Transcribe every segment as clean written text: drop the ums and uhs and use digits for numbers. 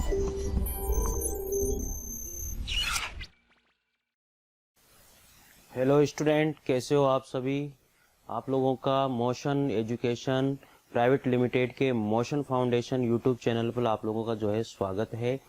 Hello student, कैसे हो आप सभी। आप लोगों का मोशन एजुकेशन प्राइवेट लिमिटेड के मोशन फाउंडेशन यूट्यूब चैनल पर आप लोगों का जो है स्वागत है।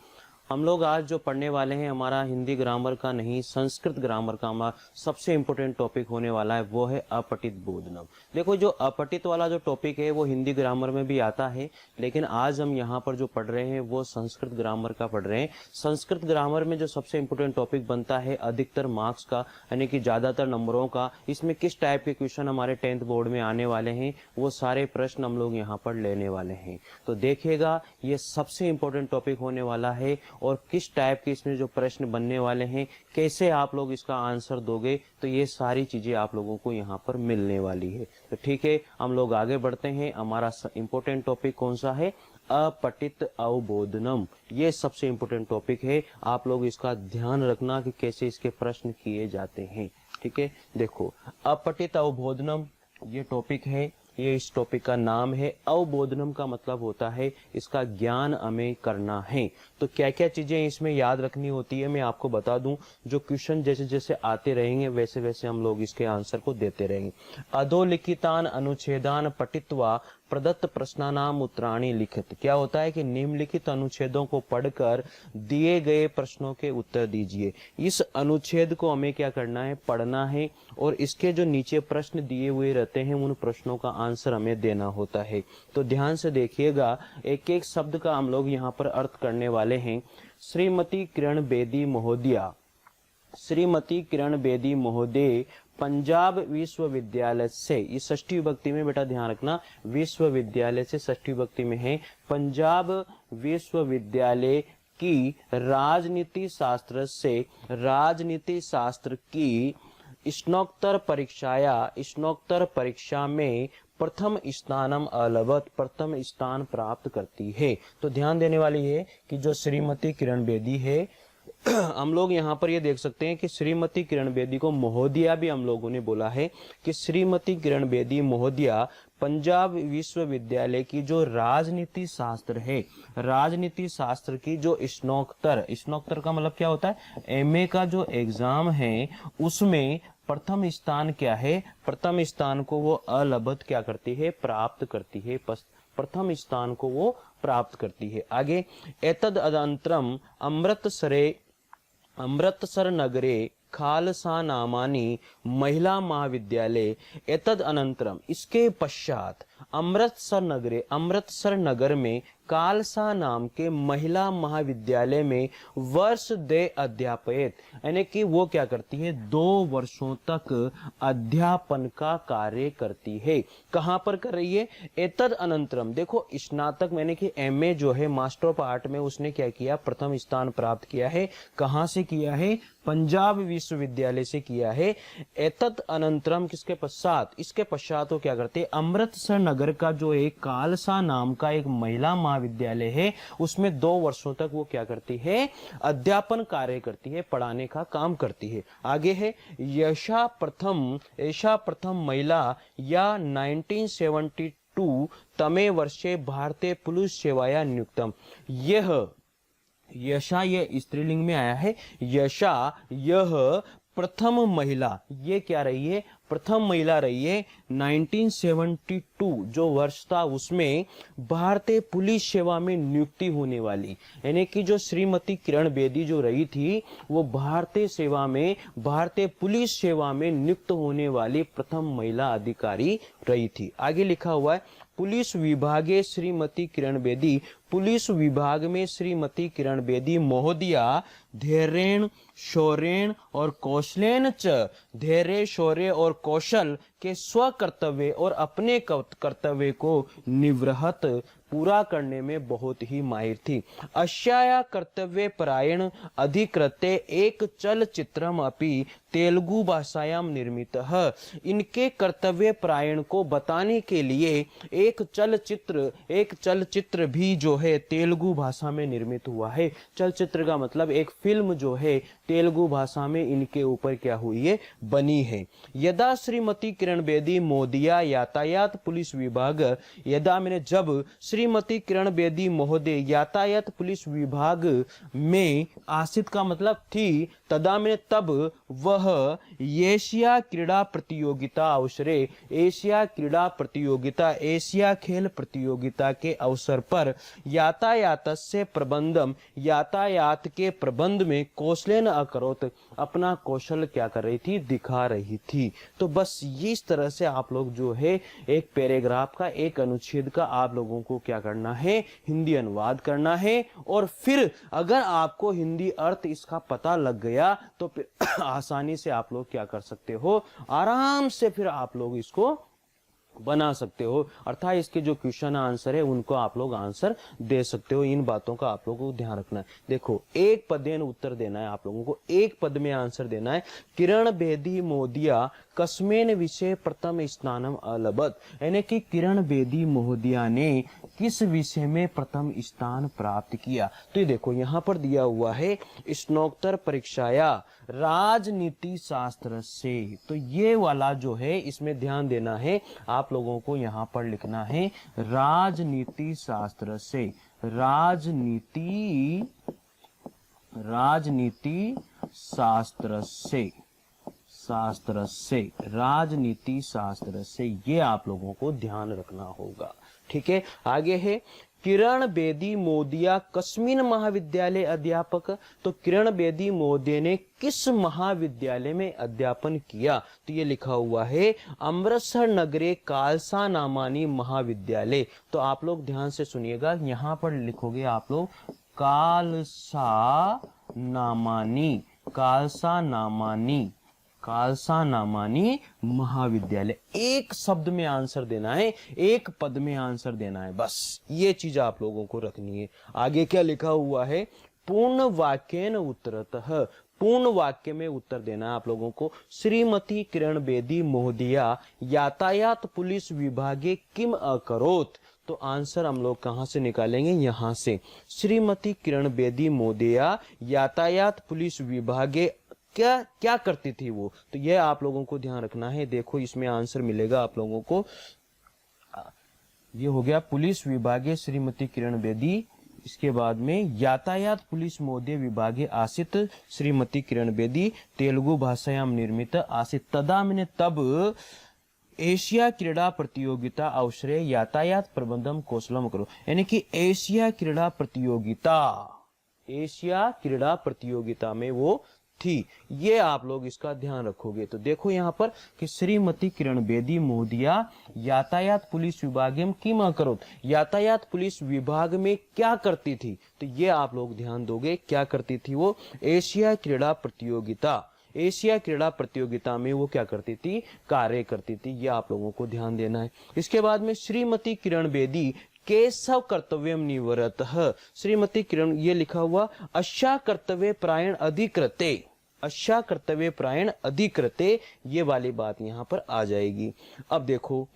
हम लोग आज जो पढ़ने वाले हैं, हमारा हिंदी ग्रामर का नहीं संस्कृत ग्रामर का हमारा सबसे इम्पोर्टेंट टॉपिक होने वाला है, वो है अपठित बोधनम। देखो, जो अपठित वाला जो टॉपिक है वो हिंदी ग्रामर में भी आता है, लेकिन आज हम यहाँ पर जो पढ़ रहे हैं वो संस्कृत ग्रामर का पढ़ रहे हैं। संस्कृत ग्रामर में जो सबसे इम्पोर्टेंट टॉपिक बनता है अधिकतर मार्क्स का, यानी कि ज्यादातर नंबरों का, इसमें किस टाइप के क्वेश्चन हमारे 10th बोर्ड में आने वाले हैं, वो सारे प्रश्न हम लोग यहाँ पर लेने वाले हैं। तो देखिएगा, ये सबसे इम्पोर्टेंट टॉपिक होने वाला है और किस टाइप के इसमें जो प्रश्न बनने वाले हैं, कैसे आप लोग इसका आंसर दोगे, तो ये सारी चीजें आप लोगों को यहाँ पर मिलने वाली है। तो ठीक है, हम लोग आगे बढ़ते हैं। हमारा इम्पोर्टेंट टॉपिक कौन सा है? अपठित अवबोधनम। ये सबसे इम्पोर्टेंट टॉपिक है, आप लोग इसका ध्यान रखना कि कैसे इसके प्रश्न किए जाते हैं। ठीक है, देखो, अपठित अवबोधनम ये टॉपिक है, ये इस टॉपिक का नाम है। अवबोधनम का मतलब होता है इसका ज्ञान हमें करना है। तो क्या क्या चीजें इसमें याद रखनी होती है मैं आपको बता दूं। जो क्वेश्चन जैसे जैसे आते रहेंगे वैसे वैसे हम लोग इसके आंसर को देते रहेंगे। अधोलिखितान अनुच्छेदान पठित्वा प्रदत्त प्रश्नानाम उत्तराणि लिखित। क्या होता है कि निम्नलिखित अनुच्छेदों को पढ़कर दिए गए प्रश्नों के उत्तर दीजिए। इस अनुच्छेद को हमें क्या करना है? पढ़ना है, और इसके जो नीचे प्रश्न दिए हुए रहते हैं उन प्रश्नों का आंसर हमें देना होता है। तो ध्यान से देखिएगा, एक एक शब्द का हम लोग यहाँ पर अर्थ करने वाले हैं। श्रीमती किरण बेदी महोदया, श्रीमती किरण बेदी महोदय पंजाब विश्वविद्यालय से, ये षष्ठी विभक्ति में बेटा ध्यान रखना, विश्वविद्यालय से षष्ठी विभक्ति में है। पंजाब विश्वविद्यालय की राजनीति शास्त्र से राजनीति शास्त्र की स्नातकोत्तर परीक्षा में प्रथम स्थानम अलभत, प्रथम स्थान प्राप्त करती है। तो ध्यान देने वाली है कि जो श्रीमती किरण बेदी है, हम लोग यहाँ पर ये देख सकते हैं कि श्रीमती किरण बेदी को महोदया भी हम लोगों ने बोला है कि श्रीमती किरण बेदी महोदया पंजाब विश्वविद्यालय की जो राजनीति शास्त्र है, राजनीति शास्त्र की जो स्नातकोत्तर का मतलब क्या होता है? एमए का जो एग्जाम है उसमें प्रथम स्थान क्या है? प्रथम स्थान को वो अलभत क्या करती है? प्राप्त करती है। प्रथम स्थान को वो प्राप्त करती है। आगे, एतद अनंतरम अमृतसर नगरे खालसा नामानी महिला महाविद्यालय। एतद अनंतरम, इसके पश्चात अमृतसर नगर में खालसा नाम के महिला महाविद्यालय में वर्ष 2 अध्यापयत, यानी कि वो क्या करती है? 2 वर्षों तक अध्यापन का कार्य करती है। कहां पर कर रही है? एतद अनंतरम। देखो, स्नातक मैंने कि एमए जो है मास्टर ऑफ आर्ट में उसने क्या किया? प्रथम स्थान प्राप्त किया है। कहां से किया है? पंजाब विश्वविद्यालय से किया है। एतद अनंतरम किसके पश्चात? इसके पश्चात वो क्या करते हैं? अमृतसर नगर का जो एक खालसा नाम का एक महिला महाविद्यालय है उसमें 2 वर्षों तक वो क्या करती है? अध्यापन कार्य करती है, पढ़ाने का काम करती है। आगे है, ऐशा प्रथम महिला या 1972 तमे वर्षे भारतीय पुलिस सेवाया नियुक्तम। यशा ये स्त्रीलिंग में आया है। यशा, यह प्रथम महिला, ये क्या रही है? प्रथम महिला रही है। 1972 जो वर्ष था उसमें भारतीय पुलिस सेवा में नियुक्ति होने वाली, यानी कि जो श्रीमती किरण बेदी जो रही थी वो भारतीय पुलिस सेवा में नियुक्त होने वाली प्रथम महिला अधिकारी रही थी। आगे लिखा हुआ है, पुलिस विभागे श्रीमती किरण बेदी, पुलिस विभाग में श्रीमती किरण बेदी महोदया धैर्येण शौर्येण और कौशलेन च, धैर्य शौर्य और कौशल के स्व कर्तव्य और अपने कर्तव्य को निवृहत पूरा करने में बहुत ही माहिर थी। अश्याया कर्तव्य परायण अधिकृत्य एक चलचित्रम अपि तेलुगु भाषायाम निर्मित है। इनके कर्तव्य परायण को बताने के लिए एक चलचित्र भी जो है तेलुगु भाषा में निर्मित हुआ है। चलचित्र का मतलब एक फिल्म जो है तेलुगु भाषा में इनके ऊपर क्या हुई है? बनी है। यदा श्रीमती किरण बेदी मोदिया यातायात पुलिस विभाग, यदा मैंने जब श्री श्रीमती किरण बेदी महोदय यातायात पुलिस विभाग में आसित का मतलब थी, तदा में तब वह एशिया क्रीड़ा प्रतियोगिता अवसरे, एशिया क्रीड़ा प्रतियोगिता, एशिया खेल प्रतियोगिता के अवसर पर यातायात से प्रबंधम, यातायात के प्रबंध में कौशलेन अकरोत, अपना कौशल क्या कर रही थी, दिखा रही थी। तो बस इस तरह से आप लोग जो है एक पैराग्राफ का, एक अनुच्छेद का आप लोगों को क्या करना है, हिंदी अनुवाद करना है। और फिर अगर आपको हिंदी अर्थ इसका पता लग गया तो फिर आसानी से आप लोग क्या कर सकते हो, आराम से फिर आप लोग इसको बना सकते हो, अर्थात इसके जो क्वेश्चन आंसर है उनको आप लोग आंसर दे सकते हो। इन बातों का आप लोगों को ध्यान रखना है। देखो, एक पदेन उत्तर देना है आप लोगों को, एक पद में आंसर देना है। किरण बेदी मोदिया कस्मेन विषय प्रथम स्नानम अलबत, यानी कि किरण बेदी मोहदिया ने किस विषय में प्रथम स्थान प्राप्त किया। तो ये देखो यहाँ पर दिया हुआ है स्नातकोत्तर परीक्षाया राजनीति शास्त्र से, तो ये वाला जो है इसमें ध्यान देना है आप लोगों को। यहाँ पर लिखना है राजनीति शास्त्र से, राजनीति शास्त्र से, राजनीति शास्त्र से, ये आप लोगों को ध्यान रखना होगा। ठीक है, आगे है किरण बेदी मोदिया कस्मिन महाविद्यालय अध्यापक, तो किरण बेदी मोदी ने किस महाविद्यालय में अध्यापन किया, तो ये लिखा हुआ है अमृतसर नगरे कालसा नामानी महाविद्यालय। तो आप लोग ध्यान से सुनिएगा, यहाँ पर लिखोगे आप लोग कालसा नामानी, कालसा नामानी, खालसा नामानी महाविद्यालय। एक शब्द में आंसर देना है, एक पद में आंसर देना है, बस ये चीज आप लोगों को रखनी है। आगे क्या लिखा हुआ है, पूर्ण वाक्येन उत्तरतः, पूर्ण वाक्य में उत्तर देना है आप लोगों को। श्रीमती किरण बेदी महोदया यातायात पुलिस विभागे किम अकरोत, तो आंसर हम लोग कहां से निकालेंगे, यहां से। श्रीमती किरण बेदी महोदया यातायात पुलिस विभागे क्या क्या करती थी वो, तो ये आप लोगों को ध्यान रखना है। देखो इसमें आंसर मिलेगा आप लोगों को, ये हो गया पुलिस विभागे श्रीमती किरण बेदी, इसके बाद में यातायात पुलिस महोदय विभागे आसित श्रीमती किरण बेदी, तेलुगु भाषायाम निर्मित आसित, तदा मैंने तब एशिया क्रीड़ा प्रतियोगिता अवसरे यातायात प्रबंधम कौशलम करो, यानी कि एशिया क्रीड़ा प्रतियोगिता, एशिया क्रीड़ा प्रतियोगिता में वो थी। ये आप लोग इसका ध्यान रखोगे। तो देखो यहाँ पर कि श्रीमती किरण बेदी महोदया यातायात पुलिस विभाग में किम करो, यातायात पुलिस विभाग में क्या करती थी, तो ये आप लोग ध्यान दोगे, क्या करती थी वो, एशिया क्रीड़ा प्रतियोगिता, एशिया क्रीड़ा प्रतियोगिता में वो क्या करती थी, कार्य करती थी। ये आप लोगों को ध्यान देना है। इसके बाद में श्रीमती किरण बेदी केशव कर्तव्यम निवृत्त, श्रीमती किरण, ये लिखा हुआ अशा कर्तव्य प्रायण अधिकृते, अशा कर्तव्य प्रायण अधिकृते, ये वाली बात यहाँ पर आ जाएगी। अब देखो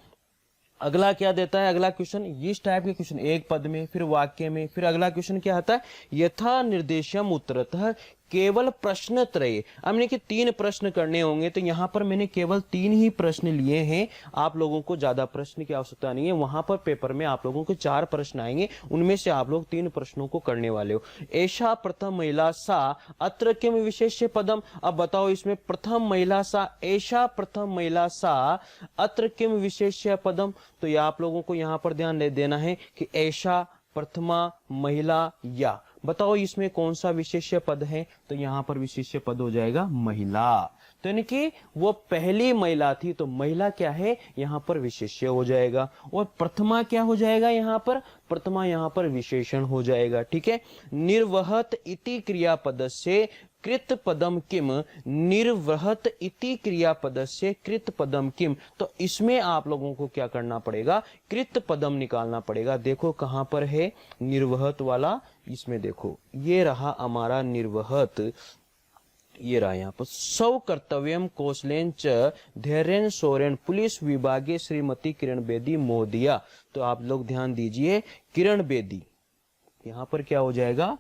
अगला क्या देता है, अगला क्वेश्चन इस टाइप के क्वेश्चन, एक पद में, फिर वाक्य में, फिर अगला क्वेश्चन क्या आता है, यथा निर्देशम उत्तरतः केवल प्रश्न त्रय। अब मैंने कि 3 प्रश्न करने होंगे, तो यहाँ पर मैंने केवल 3 ही प्रश्न लिए हैं, आप लोगों को ज्यादा प्रश्न की आवश्यकता नहीं है। वहां पर पेपर में आप लोगों को 4 प्रश्न आएंगे, उनमें से आप लोग 3 प्रश्नों को करने वाले हो। ऐशा प्रथम महिला सा अत्र किम विशेष्य पदम, अब बताओ इसमें प्रथम महिला सा, ऐशा प्रथम महिला सा अत्र किम विशेष्य पदम, तो ये आप लोगों को यहाँ पर ध्यान देना है कि ऐशा प्रथमा महिला, या बताओ इसमें कौन सा विशेष्य पद है, तो यहाँ पर विशेष्य पद हो जाएगा महिला। तो यानी कि वो पहली महिला थी, तो महिला क्या है, यहाँ पर विशेष्य हो जाएगा। और प्रथमा क्या हो जाएगा, यहाँ पर प्रथमा यहाँ पर विशेषण हो जाएगा। ठीक है, निर्वहत इति क्रियापद से कृत पदम किम, निर्वहत इति क्रियापद से कृत पदम किम, तो इसमें आप लोगों को क्या करना पड़ेगा, कृत पदम निकालना पड़ेगा। देखो कहां पर है निर्वहत वाला, इसमें देखो ये रहा हमारा निर्वहत, ये रहा यहाँ पर सौ कर्तव्यम कौशलेन च धैर्यन शौर्यन पुलिस विभागे श्रीमती किरण बेदी महोदया। तो आप लोग ध्यान दीजिए, किरण बेदी यहाँ पर क्या हो जाएगा,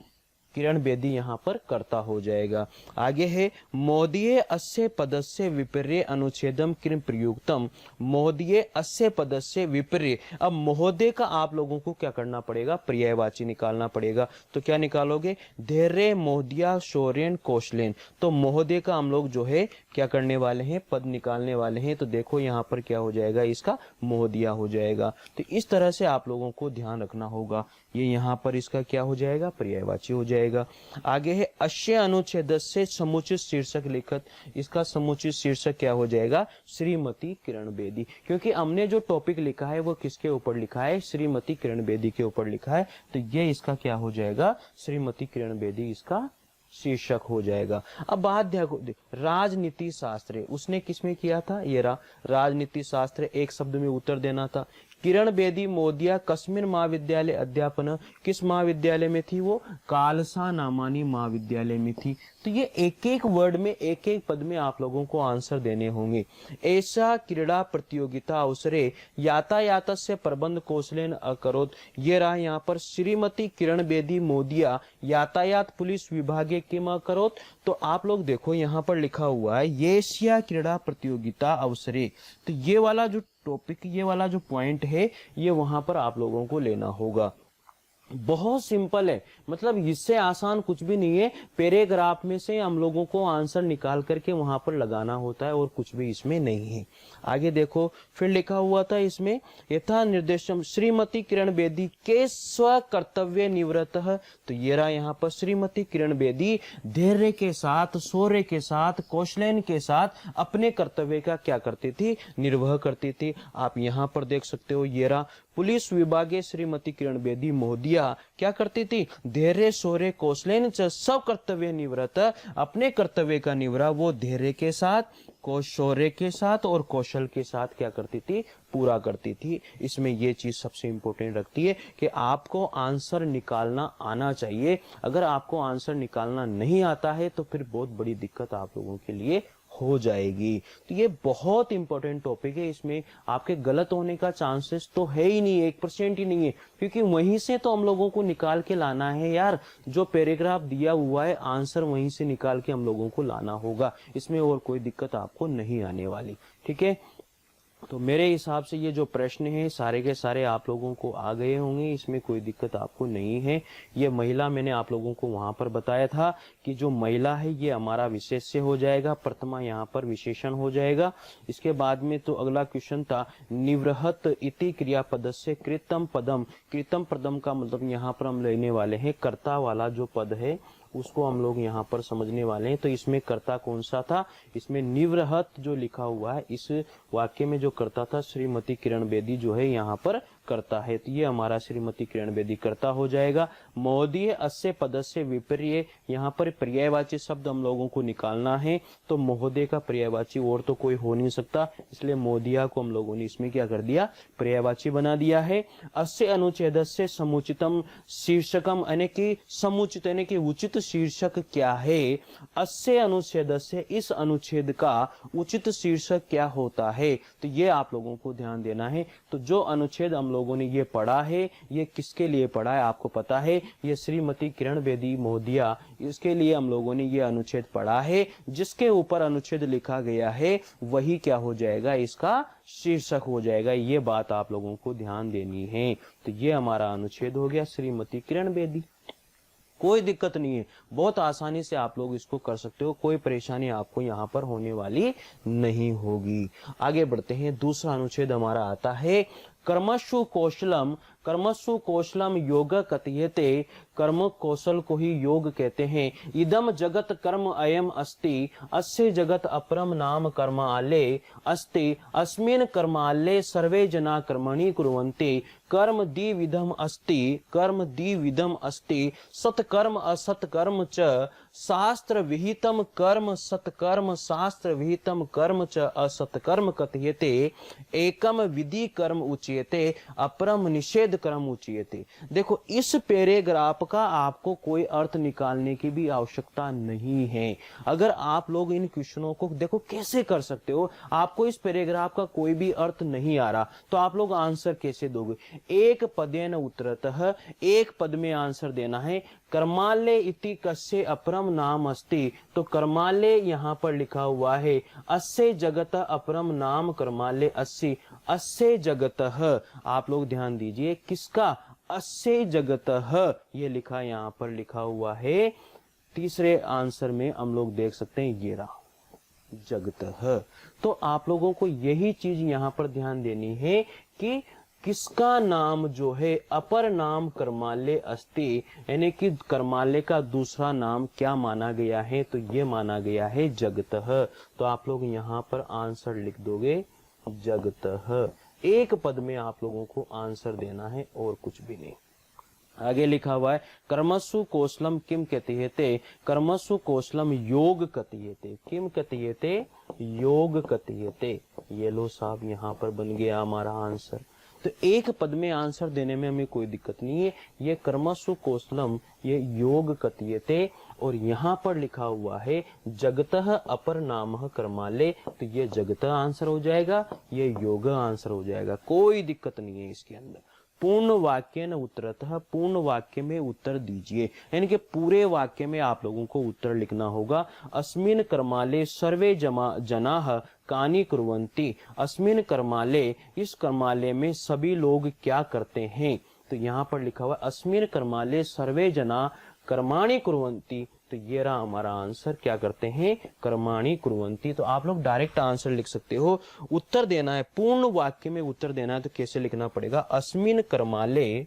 किरण बेदी यहाँ पर कर्ता हो जाएगा। आगे है महोदय अस्य पदस्य विपर्य अनुच्छेदम किम प्रयुक्तम। महोदय अस्य पदस्य विपर्य, अब महोदय का आप लोगों को क्या करना पड़ेगा, पर्यायवाची निकालना पड़ेगा। तो क्या निकालोगे, धैर्य महोदया शौर्यन कौशलेन। तो महोदय का हम लोग जो है क्या करने वाले हैं, पद निकालने वाले हैं। तो देखो यहाँ पर क्या हो जाएगा, इसका महोदया हो जाएगा। तो इस तरह से आप लोगों को ध्यान रखना होगा। ये यहाँ पर इसका क्या हो जाएगा, पर्यायवाची हो जाएगा। आगे है अस्य अनुच्छेद से समुचित शीर्षक लिखत। इसका समुचित शीर्षक क्या हो जाएगा, श्रीमती किरण बेदी, क्योंकि हमने जो टॉपिक लिखा है वो किसके ऊपर लिखा है, श्रीमती किरण बेदी के ऊपर लिखा है। तो ये इसका क्या हो जाएगा, श्रीमती किरण बेदी इसका शीर्षक हो जाएगा। अब बात देखो, राजनीति शास्त्र उसने किसमें किया था, ये राजनीति शास्त्र, एक शब्द में उत्तर देना था। किरण बेदी महोदया कस्मिन महाविद्यालय अध्यापन, किस महाविद्यालय में थी वो, कालसा नामानी महाविद्यालय में थी। तो ये एक एक वर्ड में, एक एक पद में आप लोगों को आंसर देने होंगे। ऐसा क्रीड़ा प्रतियोगिता अवसरे यातायात से प्रबंध कौशलेन अकरोत। ये रहा यहाँ पर श्रीमती किरण बेदी महोदया यातायात पुलिस विभाग के अकरोत। तो आप लोग देखो यहाँ पर लिखा हुआ है एशिया क्रीड़ा प्रतियोगिता अवसरे। तो ये वाला जो टॉपिक, ये वाला जो पॉइंट है, ये वहां पर आप लोगों को लेना होगा। बहुत सिंपल है, मतलब इससे आसान कुछ भी नहीं है। पैराग्राफ में से हम लोगों को आंसर निकाल करके वहां पर लगाना होता है, और कुछ भी इसमें नहीं है। आगे देखो, फिर लिखा हुआ था इसमें यथा निर्देशम श्रीमती किरण बेदी के स्व कर्तव्य निवृत्त। तो ये रहा यहाँ पर श्रीमती किरण बेदी धैर्य के साथ, शौर्य के साथ, कौशलन के साथ अपने कर्तव्य का क्या करती थी, निर्वह करती थी। आप यहाँ पर देख सकते हो, ये रहा पुलिस विभागे श्रीमती किरण बेदी महोदया क्या करती थी, धैर्य शौर्य कौशलेन च सब कर्तव्य निवृत्त, अपने कर्तव्य का निवृत्त वो धैर्य के साथ, शौर्य के साथ और कौशल के साथ क्या करती थी, पूरा करती थी। इसमें ये चीज सबसे इंपॉर्टेंट रखती है कि आपको आंसर निकालना आना चाहिए। अगर आपको आंसर निकालना नहीं आता है तो फिर बहुत बड़ी दिक्कत आप लोगों के लिए हो जाएगी। तो ये बहुत इंपॉर्टेंट टॉपिक है, इसमें आपके गलत होने का चांसेस तो है ही नहीं, 1% ही नहीं है, क्योंकि वहीं से तो हम लोगों को निकाल के लाना है यार। जो पैराग्राफ दिया हुआ है, आंसर वहीं से निकाल के हम लोगों को लाना होगा। इसमें और कोई दिक्कत आपको नहीं आने वाली, ठीक है। तो मेरे हिसाब से ये जो प्रश्न है सारे के सारे आप लोगों को आ गए होंगे, इसमें कोई दिक्कत आपको नहीं है। ये महिला मैंने आप लोगों को वहां पर बताया था कि जो महिला है ये हमारा विशेष्य हो जाएगा, प्रथमा यहाँ पर विशेषण हो जाएगा। इसके बाद में तो अगला क्वेश्चन था निवृहत इति क्रियापद से कृतम पदम। कृतम पदम का मतलब यहाँ पर हम लेने वाले हैं कर्ता वाला जो पद है उसको हम लोग यहाँ पर समझने वाले हैं। तो इसमें कर्ता कौन सा था, इसमें निवृहत जो लिखा हुआ है इस वाक्य में जो कर्ता था श्रीमती किरण बेदी जो है यहाँ पर कर्ता है। तो ये हमारा श्रीमती किरण बेदी कर्ता हो जाएगा। महोदय अस्य पदस्य विपर्य, यहाँ पर पर्यायवाची शब्द हम लोगों को निकालना है। तो महोदय का पर्यायवाची और तो कोई हो नहीं सकता, इसलिए महोदया को हम लोगों ने इसमें क्या कर दिया, पर्यायवाची बना दिया है। अस्य अनुच्छेदस्य समुचितम शीर्षकम, यानी कि समुचित यानी कि उचित शीर्षक क्या है। अस्य अनुच्छेद से, इस अनुच्छेद का उचित शीर्षक क्या होता है, तो ये आप लोगों को ध्यान देना है। तो जो अनुच्छेद हम लोगों ने ये पढ़ा है, ये किसके लिए पढ़ा है आपको पता है, ये श्रीमती किरण बेदी महोदया, इसके लिए हम लोगों ने ये अनुच्छेद पढ़ा है। जिसके ऊपर अनुच्छेद लिखा गया है वही क्या हो जाएगा, इसका शीर्षक हो जाएगा। ये बात आप लोगों को ध्यान देनी है। तो ये हमारा अनुच्छेद हो गया श्रीमती किरण बेदी। कोई दिक्कत नहीं है, बहुत आसानी से आप लोग इसको कर सकते हो, कोई परेशानी आपको यहाँ पर होने वाली नहीं होगी। आगे बढ़ते हैं, दूसरा अनुच्छेद हमारा आता है कर्मसु कौशलम। कर्मसु कौशलम योग कथयते, कर्म कौशल को ही योग कहते हैं। इदम जगत कर्म अयम अस्ति, अस्य जगत अपरम नाम कर्माले अस्ति, अस्मिन् कर्माले सर्वे जना कर्मणि कुर्वन्ति, कर्म द्विविधम अस्ति, कर्म द्विविधम अस्ति, सत्कर्म असत्कर्म च, शास्त्र विहितम कर्म सत्कर्म शास्त्र विहितम कर्म च असत्कर्म कथयते एकम विधि कर्म उच्यते अपरम निषेध कर्म उच्यते। देखो इस पैराग्राफ का आपको कोई अर्थ निकालने की भी आवश्यकता नहीं है। अगर आप लोग इन क्वेश्चनों को देखो कैसे कर सकते हो, आपको इस पैराग्राफ का कोई भी अर्थ नहीं आ रहा तो आप लोग आंसर कैसे दोगे। एक पदेन उत्तरतः, एक पद में आंसर देना है। कर्मालय इति कस्य अपरम नाम अस्ति, तो कर्मालय यहाँ पर लिखा हुआ है अस्य जगत अपरम नाम कर्मालय अस्ति। अस्य जगत, आप लोग ध्यान दीजिए किसका, अस्य जगत ये लिखा यहाँ पर लिखा हुआ है। तीसरे आंसर में हम लोग देख सकते हैं ये रहा जगत। तो आप लोगों को यही चीज यहाँ पर ध्यान देनी है कि किसका नाम जो है अपर नाम कर्मालय अस्ति, यानी कि कर्मालय का दूसरा नाम क्या माना गया है, तो ये माना गया है जगत। तो आप लोग यहाँ पर आंसर लिख दोगे जगत। एक पद में आप लोगों को आंसर देना है और कुछ भी नहीं। आगे लिखा हुआ है कर्मसु कौशलम किम कथयते, कर्मसु कौशलम योग कथयते, किम कथयते योग कथयते। ये लो साहब यहाँ पर बन गया हमारा आंसर। तो एक पद में आंसर देने में हमें कोई दिक्कत नहीं है। ये कर्मसु कौशलम ये योग कथयते और यहाँ पर लिखा हुआ है जगतः अपर नामः कर्मालय, तो ये जगत आंसर हो जाएगा, ये योग आंसर हो जाएगा। कोई दिक्कत नहीं है इसके अंदर। पूर्ण वाक्य न उत्तरतः, पूर्ण वाक्य में उत्तर दीजिए, यानी कि पूरे वाक्य में आप लोगों को उत्तर लिखना होगा। अस्मिन कर्मालय सर्वे जनाः कानि कुर्वन्ति, अस्मिन कर्मालय इस कर्मालय में सभी लोग क्या करते हैं, तो यहाँ पर लिखा हुआ अस्मिन कर्मालय सर्वे जना कर्माणि कुर्वन्ति, तो ये रहा हमारा आंसर, क्या करते हैं कर्माणि कुर्वन्ति। तो आप लोग डायरेक्ट आंसर लिख सकते हो। उत्तर देना है, पूर्ण वाक्य में उत्तर देना है तो कैसे लिखना पड़ेगा, अस्मिन कर्मालय,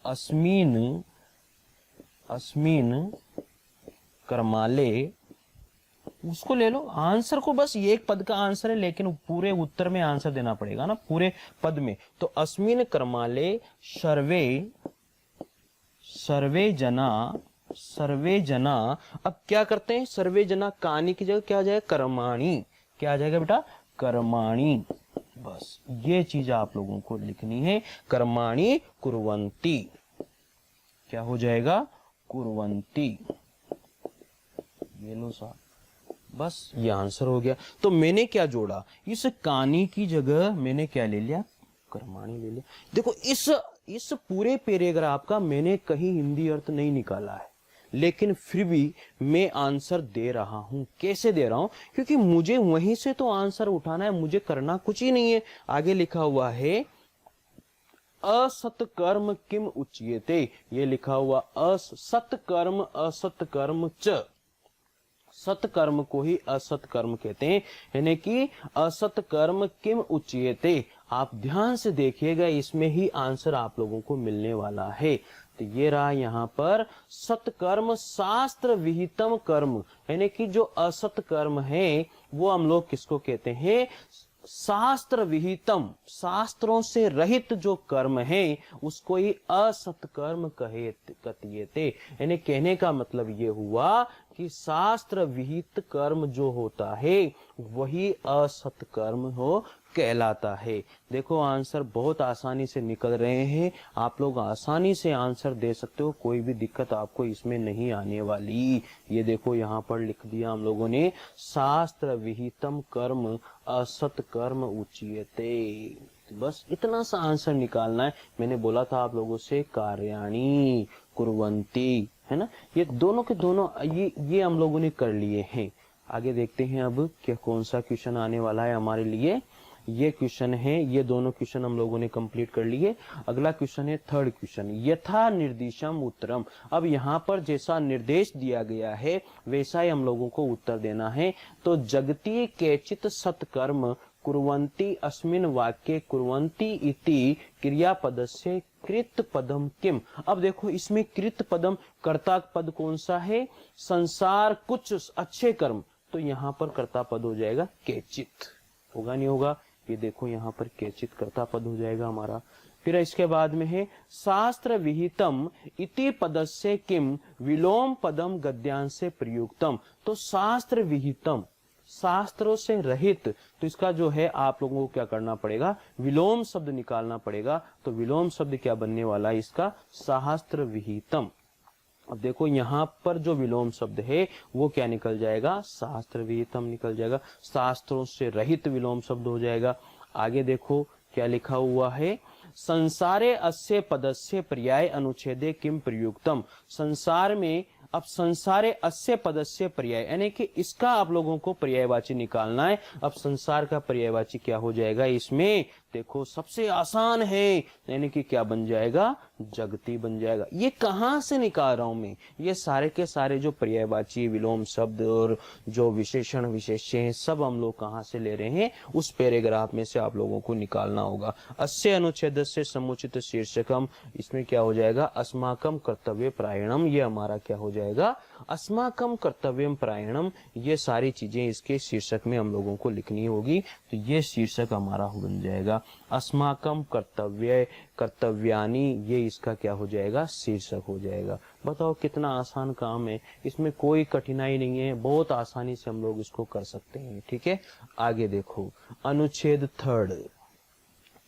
अस्मिन कर्मालय, उसको ले लो आंसर को, बस ये एक पद का आंसर है लेकिन पूरे उत्तर में आंसर देना पड़ेगा ना, पूरे पद में। तो अस्मिन कर्मालय सर्वे जना, अब क्या करते हैं, सर्वे जना कानी की जगह क्या आ जाएगा कर्माणि, क्या आ जाएगा बेटा कर्माणि। बस ये चीज आप लोगों को लिखनी है, कर्माणि कुर्वन्ति, क्या हो जाएगा कुर्वन्ति। ये लो साहब, बस ये आंसर हो गया। तो मैंने क्या जोड़ा, इस कानी की जगह मैंने क्या ले लिया, कर्माणि ले लिया। देखो इस पूरे पैराग्राफ का मैंने कहीं हिंदी अर्थ नहीं निकाला है, लेकिन फिर भी मैं आंसर दे रहा हूं। कैसे दे रहा हूं, क्योंकि मुझे वहीं से तो आंसर उठाना है, मुझे करना कुछ ही नहीं है। आगे लिखा हुआ है असत्कर्म किम उच्यते, ये लिखा हुआ असत्कर्म असत्कर्म च, सत्कर्म को ही असत्कर्म कहते हैं, यानी कि असत्कर्म किम उच्यते। आप ध्यान से देखिएगा, इसमें ही आंसर आप लोगों को मिलने वाला है। तो ये रहा यहाँ पर सत्कर्म शास्त्र विहितम कर्म, यानी कि जो असत कर्म है वो हम लोग किसको कहते हैं, शास्त्र विहितम, शास्त्रों से रहित जो कर्म है उसको ही असत कर्म कथयते। यानी कहने का मतलब ये हुआ कि शास्त्र विहित कर्म जो होता है वही असत कर्म हो कहलाता है। देखो आंसर बहुत आसानी से निकल रहे हैं, आप लोग आसानी से आंसर दे सकते हो, कोई भी दिक्कत आपको इसमें नहीं आने वाली। ये देखो यहाँ पर लिख दिया हम लोगों ने, शास्त्र विहितम कर्म असत कर्म उच्यते। बस इतना सा आंसर निकालना है। मैंने बोला था आप लोगों से कार्याणि कुर्वन्ति, है ना, ये दोनों के दोनों ये हम लोगों ने कर लिए हैं। आगे देखते हैं अब क्या कौन सा क्वेश्चन आने वाला है हमारे लिए। ये क्वेश्चन है, ये दोनों क्वेश्चन हम लोगों ने कंप्लीट कर लिए। अगला क्वेश्चन है थर्ड क्वेश्चन, यथा निर्दिशम उत्तरम। अब यहाँ पर जैसा निर्देश दिया गया है वैसा ही हम लोगों को उत्तर देना है। तो जगती केचित सत्कर्म कुर्वन्ति अस्मिन वाक्ये कुर्वन्ति इति क्रियापदस्य कृत पदम किम। अब देखो इसमें कृत पदम कर्ता पद कौन सा है, संसार कुछ अच्छे कर्म, तो यहाँ पर कर्ता पद हो जाएगा केचित, होगा नहीं होगा, ये देखो यहाँ पर केचित कर्ता पद हो जाएगा हमारा। फिर इसके बाद में है शास्त्र विहितम इति पदस्य किम विलोम पदम गद्यांशे प्रयुक्तम। तो शास्त्र विहितम, शास्त्रों से रहित, तो इसका जो है आप लोगों को क्या करना पड़ेगा, विलोम शब्द निकालना पड़ेगा। तो विलोम शब्द क्या बनने वाला है इसका, शास्त्र विहितम। अब देखो यहाँ पर जो विलोम शब्द है वो क्या निकल जाएगा, शास्त्र विहितम निकल जाएगा, शास्त्रों से रहित विलोम शब्द हो जाएगा। आगे देखो क्या लिखा हुआ है, संसारे अस्य पदस्य पर्याय अनुच्छेदे किम प्रयुक्तम। संसार में, अब संसारे अस्य पदस्य पर्याय, यानी कि इसका आप लोगों को पर्यायवाची निकालना है। अब संसार का पर्यायवाची क्या हो जाएगा इसमें, देखो सबसे आसान है, यानी कि क्या बन जाएगा, जगती बन जाएगा। ये कहां से निकाल रहा हूं मैं, ये सारे के सारे जो पर्यायवाची विलोम शब्द और जो विशेषण विशेष्य हैं सब हम लोग कहां से ले रहे हैं, उस पैराग्राफ में से आप लोगों को निकालना होगा। अस्य अनुच्छेद से समुचित शीर्षकम, इसमें क्या हो जाएगा, अस्माकम कर्तव्य प्रायणम, ये हमारा क्या हो जाएगा, अस्माकम कर्तव्यम प्रायणम। ये सारी चीजें इसके शीर्षक में हम लोगों को लिखनी होगी, तो ये शीर्षक हमारा बन जाएगा अस्माकम कर्तव्य कर्तव्यानि, ये इसका क्या हो जाएगा, शीर्षक हो जाएगा। बताओ कितना आसान काम है, इसमें कोई कठिनाई नहीं है, बहुत आसानी से हम लोग इसको कर सकते हैं। ठीक है, आगे देखो अनुच्छेद 3,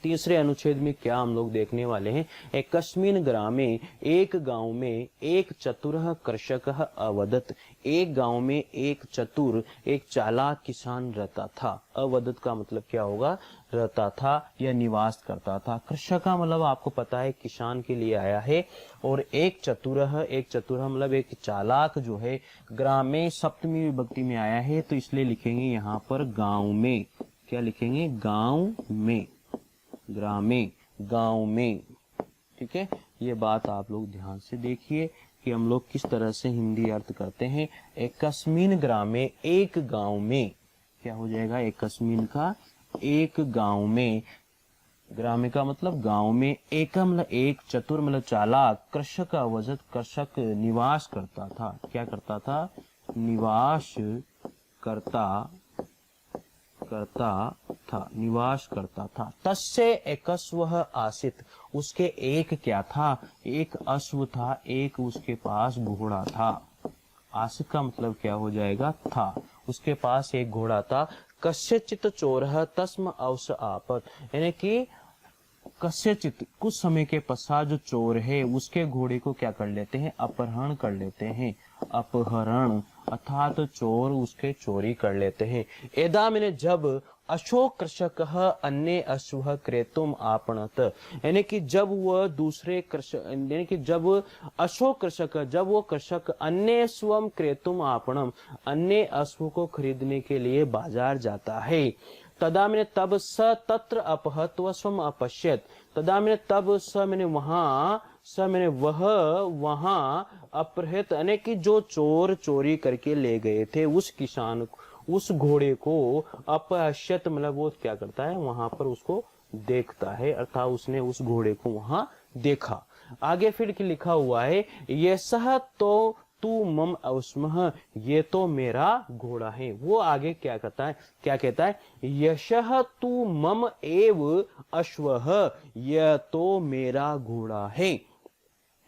तीसरे अनुच्छेद में क्या हम लोग देखने वाले हैं, एकस्मिन् ग्रामे, एक गांव में एक चतुरः कृषकः अवदत्। एक गांव में एक चतुर, एक चालाक किसान रहता था। अवदत् का मतलब क्या होगा, रहता था या निवास करता था। कृषक का मतलब आपको पता है किसान के लिए आया है। और एक चतुरः, एक चतुरः मतलब एक चालाक जो है, ग्रामे सप्तमी विभक्ति में आया है, तो इसलिए लिखेंगे यहाँ पर गांव में, क्या लिखेंगे, गांव में, ग्रामे, गांव में। ठीक है, ये बात आप लोग ध्यान से देखिए कि हम लोग किस तरह से हिंदी अर्थ करते हैं। एकस्मिन् ग्रामे, एक गांव में, क्या हो जाएगा, एकस्मिन् का एक गांव में, ग्रामे का मतलब गांव में, एक मतलब एक, चतुर मतलब चालाक, कृषक अवदत्, कृषक निवास करता था। क्या करता था, निवास था, निवास करता था। तस्य एकस्वः आसीत्, उसके एक क्या था, एक अश्व था, एक उसके पास घोड़ा था। आसीत् का मतलब क्या हो जाएगा, था, उसके पास एक घोड़ा था। कस्यचित् चोरः तस्म अवस आपत्, यानी कि कस्यचित् कुछ समय के पश्चात जो चोर है उसके घोड़े को क्या कर लेते हैं, अपहरण कर लेते हैं। अपहरण अर्थात चोर उसके चोरी कर लेते हैं। एदा मैंने जब अशोक कृषक अन्य अश्व क्रेतुम आपणत, यानी कि जब वह दूसरे कृषक, यानी कि जब अशोक कृषक, जब वो कृषक अन्य स्वम क्रेतुम आपणम, अन्य अश्व को खरीदने के लिए बाजार जाता है। तदा मैंने तब स तत्र अपहत्व स्वम अपश्यत, तदा मैंने तब स मैंने वहां, स मैंने वह वहां, अपहृत यानी कि जो चोर चोरी करके ले गए थे उस किसान, उस घोड़े को, अपश्यत मतलब वो क्या करता है, वहां पर उसको देखता है, अर्थात उसने उस घोड़े को वहां देखा। आगे फिर लिखा हुआ है, ये सह तो तू मम अवस्मः, ये तो मेरा घोड़ा है। वो आगे क्या कहता है, क्या कहता है, यशः तू मम एव अश्वः, यह तो मेरा घोड़ा है।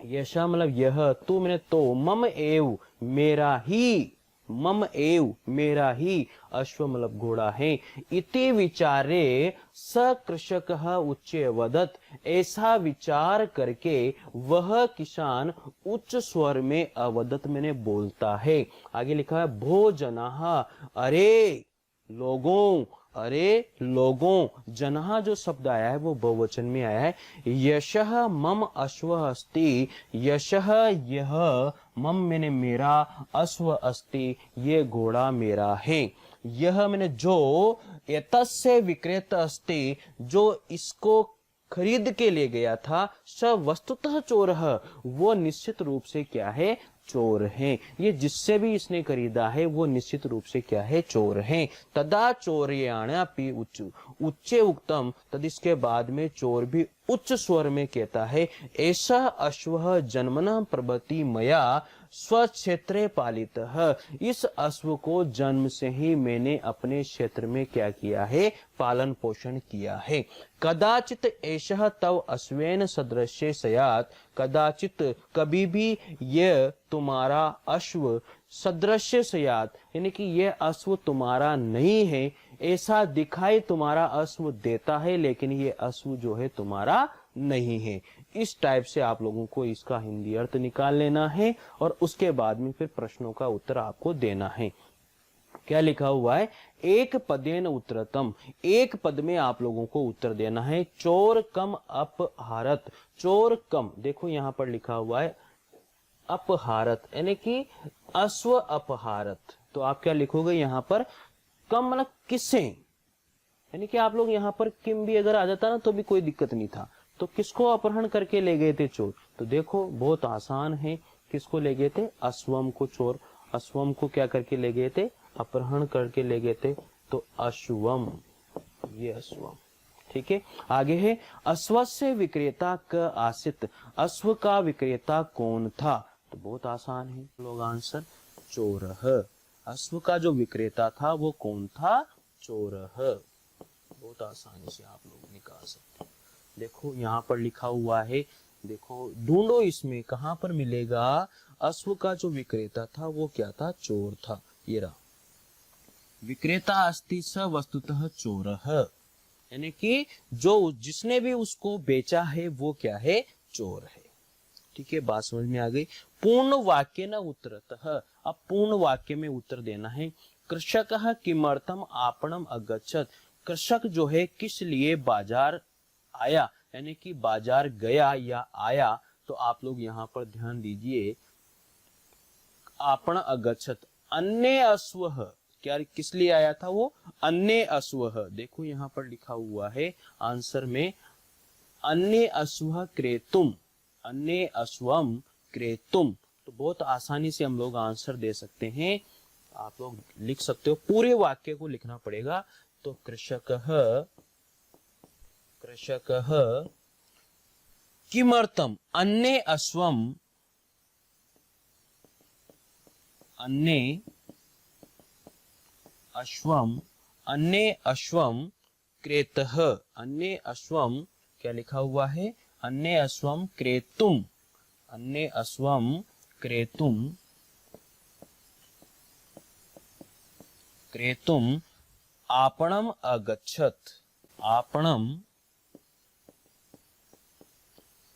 यशा मतलब यह, तू मैंने तो, मम एव मेरा ही, मम एव मेरा ही, अश्व मतलब घोड़ा है। इति विचारे स कृषकः उच्चे वदत्, ऐसा विचार करके वह किसान उच्च स्वर में अवदत् मैंने बोलता है। आगे लिखा है भोजनः, अरे लोगों, अरे लोगों। जनहा जो शब्द आया है वो बहुवचन में आया है। यशः मम अश्व अस्ति, यशः यह, मम मैंने मेरा, अश्व अस्ति ये घोड़ा मेरा है। यह मैंने जो, एतस्य विक्रेता अस्ति जो इसको खरीद के ले गया था, स वस्तुतः चोरः वो निश्चित रूप से क्या है, चोर हैं। ये जिससे भी इसने खरीदा है वो निश्चित रूप से क्या है, चोर हैं। तदा चोर्याणापि उच्च, उच्चे उक्तम, तद इसके बाद में चोर भी उच्च स्वर में कहता है, ऐसा अश्व जन्मना प्रभति मया स्वक्षेत्रे पालितः, इस अश्व को जन्म से ही मैंने अपने क्षेत्र में क्या किया है, पालन पोषण किया है। कदाचित एषः तव अश्वेन सदृश्य सयात, कदाचित कभी भी यह तुम्हारा अश्व सदृश्य सयात, यानी कि यह अश्व तुम्हारा नहीं है, ऐसा दिखाई तुम्हारा अश्व देता है लेकिन ये अश्व जो है तुम्हारा नहीं है। इस टाइप से आप लोगों को इसका हिंदी अर्थ निकाल लेना है और उसके बाद में फिर प्रश्नों का उत्तर आपको देना है। क्या लिखा हुआ है, एक पदेन उत्तरतम, एक पद में आप लोगों को उत्तर देना है। चोर कम अपहारत, चोर कम, देखो यहां पर लिखा हुआ है अपहारत, यानी कि अश्व अपहारत, तो आप क्या लिखोगे यहां पर, कम मतलब किसे, यानी कि आप लोग यहाँ पर किम भी अगर आ जाता ना तो भी कोई दिक्कत नहीं था। तो किसको अपहरण करके ले गए थे चोर, तो देखो बहुत आसान है, किसको ले गए थे, अश्वम को चोर, अश्वम को क्या करके ले गए थे, अपहरण करके ले गए थे, तो अश्वम, ये अश्वम, ठीक है। आगे है, अश्व से विक्रेता क आसित, अश्व का विक्रेता कौन था, तो बहुत आसान है लोग आंसर, चोरः, अश्व का जो विक्रेता था वो कौन था, चोरः, बहुत आसानी से आप लोग निकाल सकते हैं। देखो यहाँ पर लिखा हुआ है, देखो ढूंढो इसमें कहां पर मिलेगा, अश्व का जो विक्रेता था वो क्या था, चोर था, ये रहा, विक्रेता अस्ति स वस्तुतः चोरः, यानी कि जो जिसने भी उसको बेचा है वो क्या है, चोर है। ठीक है, बात समझ में आ गई। पूर्ण वाक्य न उत्तरतः, अब पूर्ण वाक्य में उत्तर देना है। कृषकः किमर्थम आपणम अगच्छत, कृषक जो है किस लिए बाजार आया, यानी कि बाजार गया या आया, तो आप लोग यहाँ पर ध्यान दीजिए, आपण अगच्छत, अन्य अश्वः, क्या किस लिए आया था वो, अन्य अश्वः, देखो यहाँ पर लिखा हुआ है आंसर में, अन्य अश्वः क्रेतुम, अन्य अश्वम क्रेतुम, तो बहुत आसानी से हम लोग आंसर दे सकते हैं। आप लोग लिख सकते हो, पूरे वाक्य को लिखना पड़ेगा। तो कृषकः किमर्थम अन्य अश्वम, अन्य अश्वम क्रेतः, अन्य अश्वम क्या लिखा हुआ है, अन्य अश्वम क्रेतुम, अन्य अश्वम क्रेतुम आपणम अगच्छत, आपणम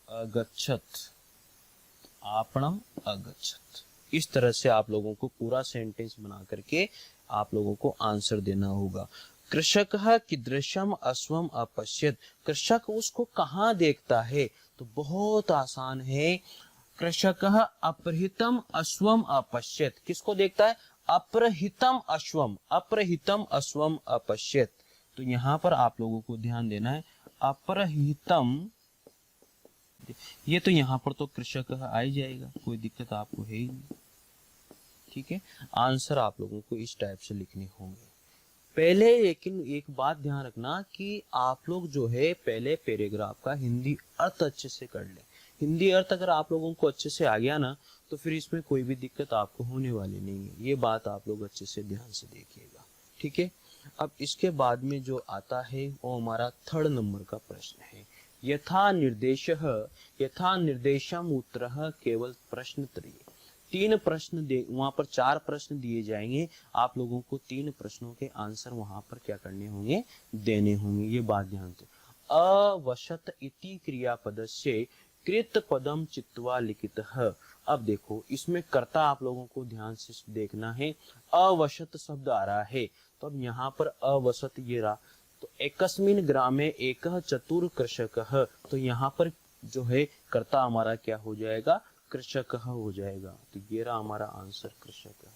अगच्छत। इस तरह से आप लोगों को पूरा सेंटेंस बना करके आप लोगों को आंसर देना होगा। कृषकः कीदृशम अश्वम अपश्यत, कृषक उसको कहाँ देखता है, तो बहुत आसान है, कृषकः अपहृतम अश्वम अपश्यत, किसको देखता है, अपहृतम अश्वम अपश्यत। तो यहाँ पर आप लोगों को ध्यान देना है, अपहृतम, ये तो यहाँ पर तो कृषक आ ही जाएगा, कोई दिक्कत आपको है ही नहीं। ठीक है, आंसर आप लोगों को इस टाइप से लिखने होंगे पहले। लेकिन एक बात ध्यान रखना कि आप लोग जो है पहले पैराग्राफ का हिंदी अर्थ अच्छे से कर ले। हिंदी अर्थ अगर आप लोगों को अच्छे से आ गया ना तो फिर इसमें कोई भी दिक्कत आपको होने वाली नहीं है। ये बात आप लोग अच्छे से ध्यान से देखिएगा, ठीक है। अब इसके बाद में जो आता है वो हमारा 3rd नंबर का प्रश्न है, यथा निर्देशम उत्तरः केवल प्रश्न 3। 3 प्रश्न दे, वहां पर 4 प्रश्न दिए जाएंगे, आप लोगों को 3 प्रश्नों के आंसर वहां पर क्या करने होंगे, देने होंगे। ये बात ध्यान से, अवशत इति क्रियापदस्य कृत पदम चित्वा लिखितः। अब देखो इसमें कर्ता आप लोगों को ध्यान से देखना है, अवशत शब्द आ रहा है, तो अब यहाँ पर अवशत ये रहा, तो एकस्मिन ग्रामे एकः चतुर कृषकः, तो यहाँ पर जो है कर्ता हमारा क्या हो जाएगा, कृषक हो जाएगा। तो ये रहा हमारा आंसर, कृषक।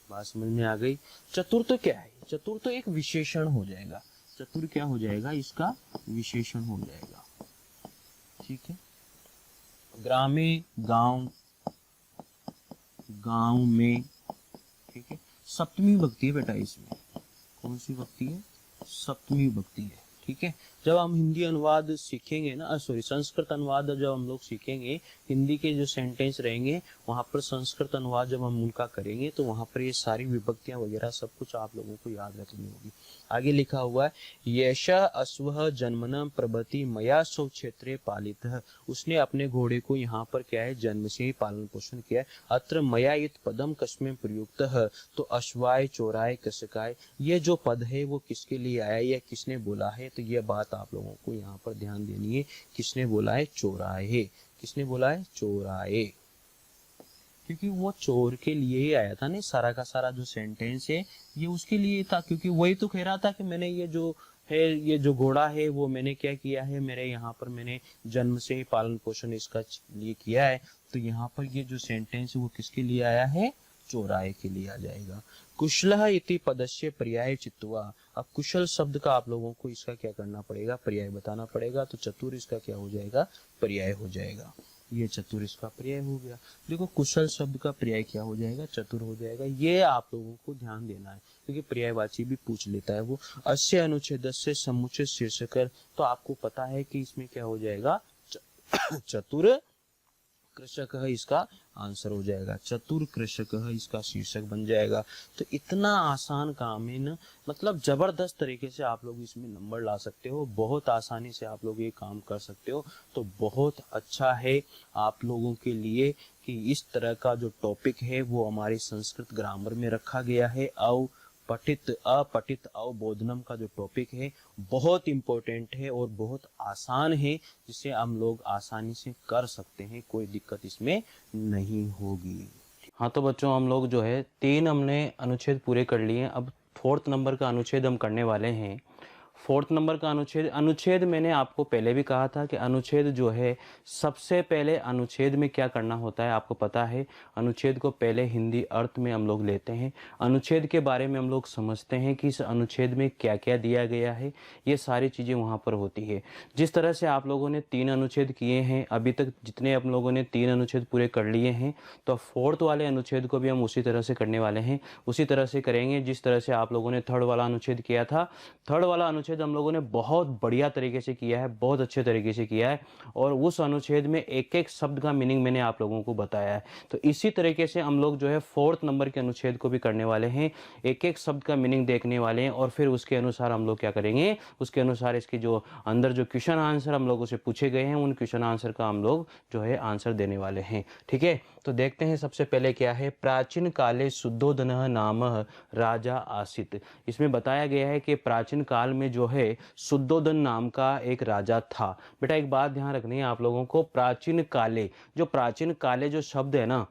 बात समझ में आ गई। चतुर तो क्या है, चतुर तो एक विशेषण हो जाएगा, चतुर क्या हो जाएगा, इसका विशेषण हो जाएगा, ठीक है। ग्रामे गांव, गांव में, ठीक है। सप्तमी विभक्ति है बेटा इसमें, कौन सी विभक्ति है? सप्तमी विभक्ति है, ठीक है। जब हम हिंदी अनुवाद सीखेंगे ना, सॉरी संस्कृत अनुवाद जब हम लोग सीखेंगे, हिंदी के जो सेंटेंस रहेंगे वहाँ पर संस्कृत अनुवाद जब हम उनका करेंगे तो वहाँ पर ये सारी विभक्तियां वगैरह सब कुछ आप लोगों को याद रखनी होगी। आगे लिखा हुआ है यशः अश्वः जन्मनः प्रभृति मया सौ क्षेत्रे पालितः, उसने अपने घोड़े को यहाँ पर क्या है जन्म से ही पालन पोषण किया है। अत्र मया इत पदम कस्मै प्रयुक्तः, तो अश्वाय चोराय कृषकाय, ये जो पद है वो किसके लिए आया, या किसने बोला है, तो ये बात आप लोगों को यहाँ पर ध्यान देनी है। किसने बोला है? चोराए। किसने बोला है? चोराए, क्योंकि वो चोर के लिए ही आया था ना, सारा का सारा जो सेंटेंस है ये उसके लिए था, क्योंकि वही तो कह रहा था कि मैंने ये जो है, ये जो घोड़ा है वो मैंने क्या किया है, मेरे यहाँ पर मैंने जन्म से ही पालन पोषण इसका लिए किया है। तो यहाँ पर ये जो सेंटेंस है वो किसके लिए आया है? चोराए के लिए आ जाएगा। कुशलः इति पदस्य पर्याय चित्वा, अब कुशल शब्द का आप लोगों को इसका क्या करना पड़ेगा? पर्याय बताना पड़ेगा। तो चतुर इसका क्या हो जाएगा? पर्याय हो जाएगा। ये चतुर इसका पर्याय हो गया। देखो कुशल शब्द का पर्याय क्या हो जाएगा? चतुर हो जाएगा। ये आप लोगों को ध्यान देना है, क्योंकि पर्यायवाची भी पूछ लेता है वो। अस्य अनुच्छेदस्य समुच्चय शीर्षकर, तो आपको पता है कि इसमें क्या हो जाएगा? चतुर कृषक है, इसका आंसर हो जाएगा। चतुर कृषक है इसका शीर्षक बन जाएगा। तो इतना आसान काम है ना, मतलब जबरदस्त तरीके से आप लोग इसमें नंबर ला सकते हो, बहुत आसानी से आप लोग ये काम कर सकते हो। तो बहुत अच्छा है आप लोगों के लिए कि इस तरह का जो टॉपिक है वो हमारी संस्कृत ग्रामर में रखा गया है। अपठित अवबोधनम का जो टॉपिक है बहुत इम्पोर्टेंट है और बहुत आसान है, जिसे हम लोग आसानी से कर सकते हैं, कोई दिक्कत इसमें नहीं होगी। हाँ तो बच्चों हम लोग जो है 3 हमने अनुच्छेद पूरे कर लिए हैं। अब 4th नंबर का अनुच्छेद हम करने वाले हैं। 4th नंबर का अनुच्छेद मैंने आपको पहले भी कहा था कि अनुच्छेद जो है सबसे पहले अनुच्छेद में क्या करना होता है आपको पता है। अनुच्छेद को पहले हिंदी अर्थ में हम लोग लेते हैं, अनुच्छेद के बारे में हम लोग समझते हैं कि इस अनुच्छेद में क्या क्या दिया गया है, ये सारी चीज़ें वहाँ पर होती है। जिस तरह से आप लोगों ने 3 अनुच्छेद किए हैं, अभी तक जितने आप लोगों ने 3 अनुच्छेद पूरे कर लिए हैं, तो 4th वाले अनुच्छेद को भी हम उसी तरह से करने वाले हैं, उसी तरह से करेंगे जिस तरह से आप लोगों ने 3rd वाला अनुच्छेद किया था। 3rd वाला अनुच्छेद हम लोगों ने बहुत बढ़िया तरीके से किया है, बहुत अच्छे तरीके से किया है, और उस अनुच्छेद में एक एक शब्द का मीनिंग मैंने आप लोगों को बताया है। तो इसी तरीके से हम लोग जो है 4th नंबर के अनुच्छेद को भी करने वाले हैं, एक एक शब्द का मीनिंग देखने वाले हैं, और फिर उसके अनुसार हम लोग क्या करेंगे, उसके अनुसार इसके जो अंदर जो क्वेश्चन आंसर हम लोगों से पूछे गए हैं उन क्वेश्चन आंसर का हम लोग जो है आंसर देने वाले हैं। ठीक है, तो देखते हैं सबसे पहले क्या है। प्राचीन काले शुद्धोधनः नाम राजा आसीत। इसमें बताया गया है कि प्राचीन काल में जो है शुद्धोधन नाम का एक राजा था। बेटा एक बात ध्यान रखनी है आप लोगों को, प्राचीन काले जो शब्द है ना,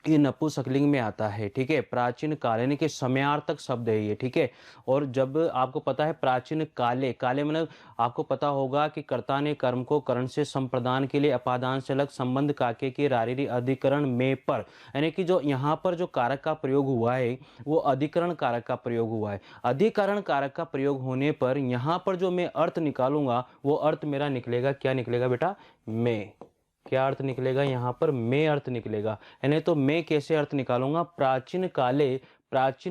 ये नपुंसकलिंग में आता है। ठीक है, प्राचीन काल यानी कि समयार्थक शब्द है ये। ठीक है, और जब आपको पता है प्राचीन काले मतलब आपको पता होगा कि कर्ता ने कर्म को करण से संप्रदान के लिए अपादान से अलग संबंध काके की रारिरी अधिकरण में पर, यानी कि जो यहाँ पर जो कारक का प्रयोग हुआ है वो अधिकरण कारक का प्रयोग हुआ है। अधिकरण कारक का प्रयोग होने पर यहाँ पर जो मैं अर्थ निकालूंगा वो अर्थ मेरा निकलेगा, क्या निकलेगा बेटा? मैं। क्या अर्थ निकलेगा? यहाँ पर मैं अर्थ निकलेगा। यानी तो मैं कैसे अर्थ निकालूंगा? प्राचीन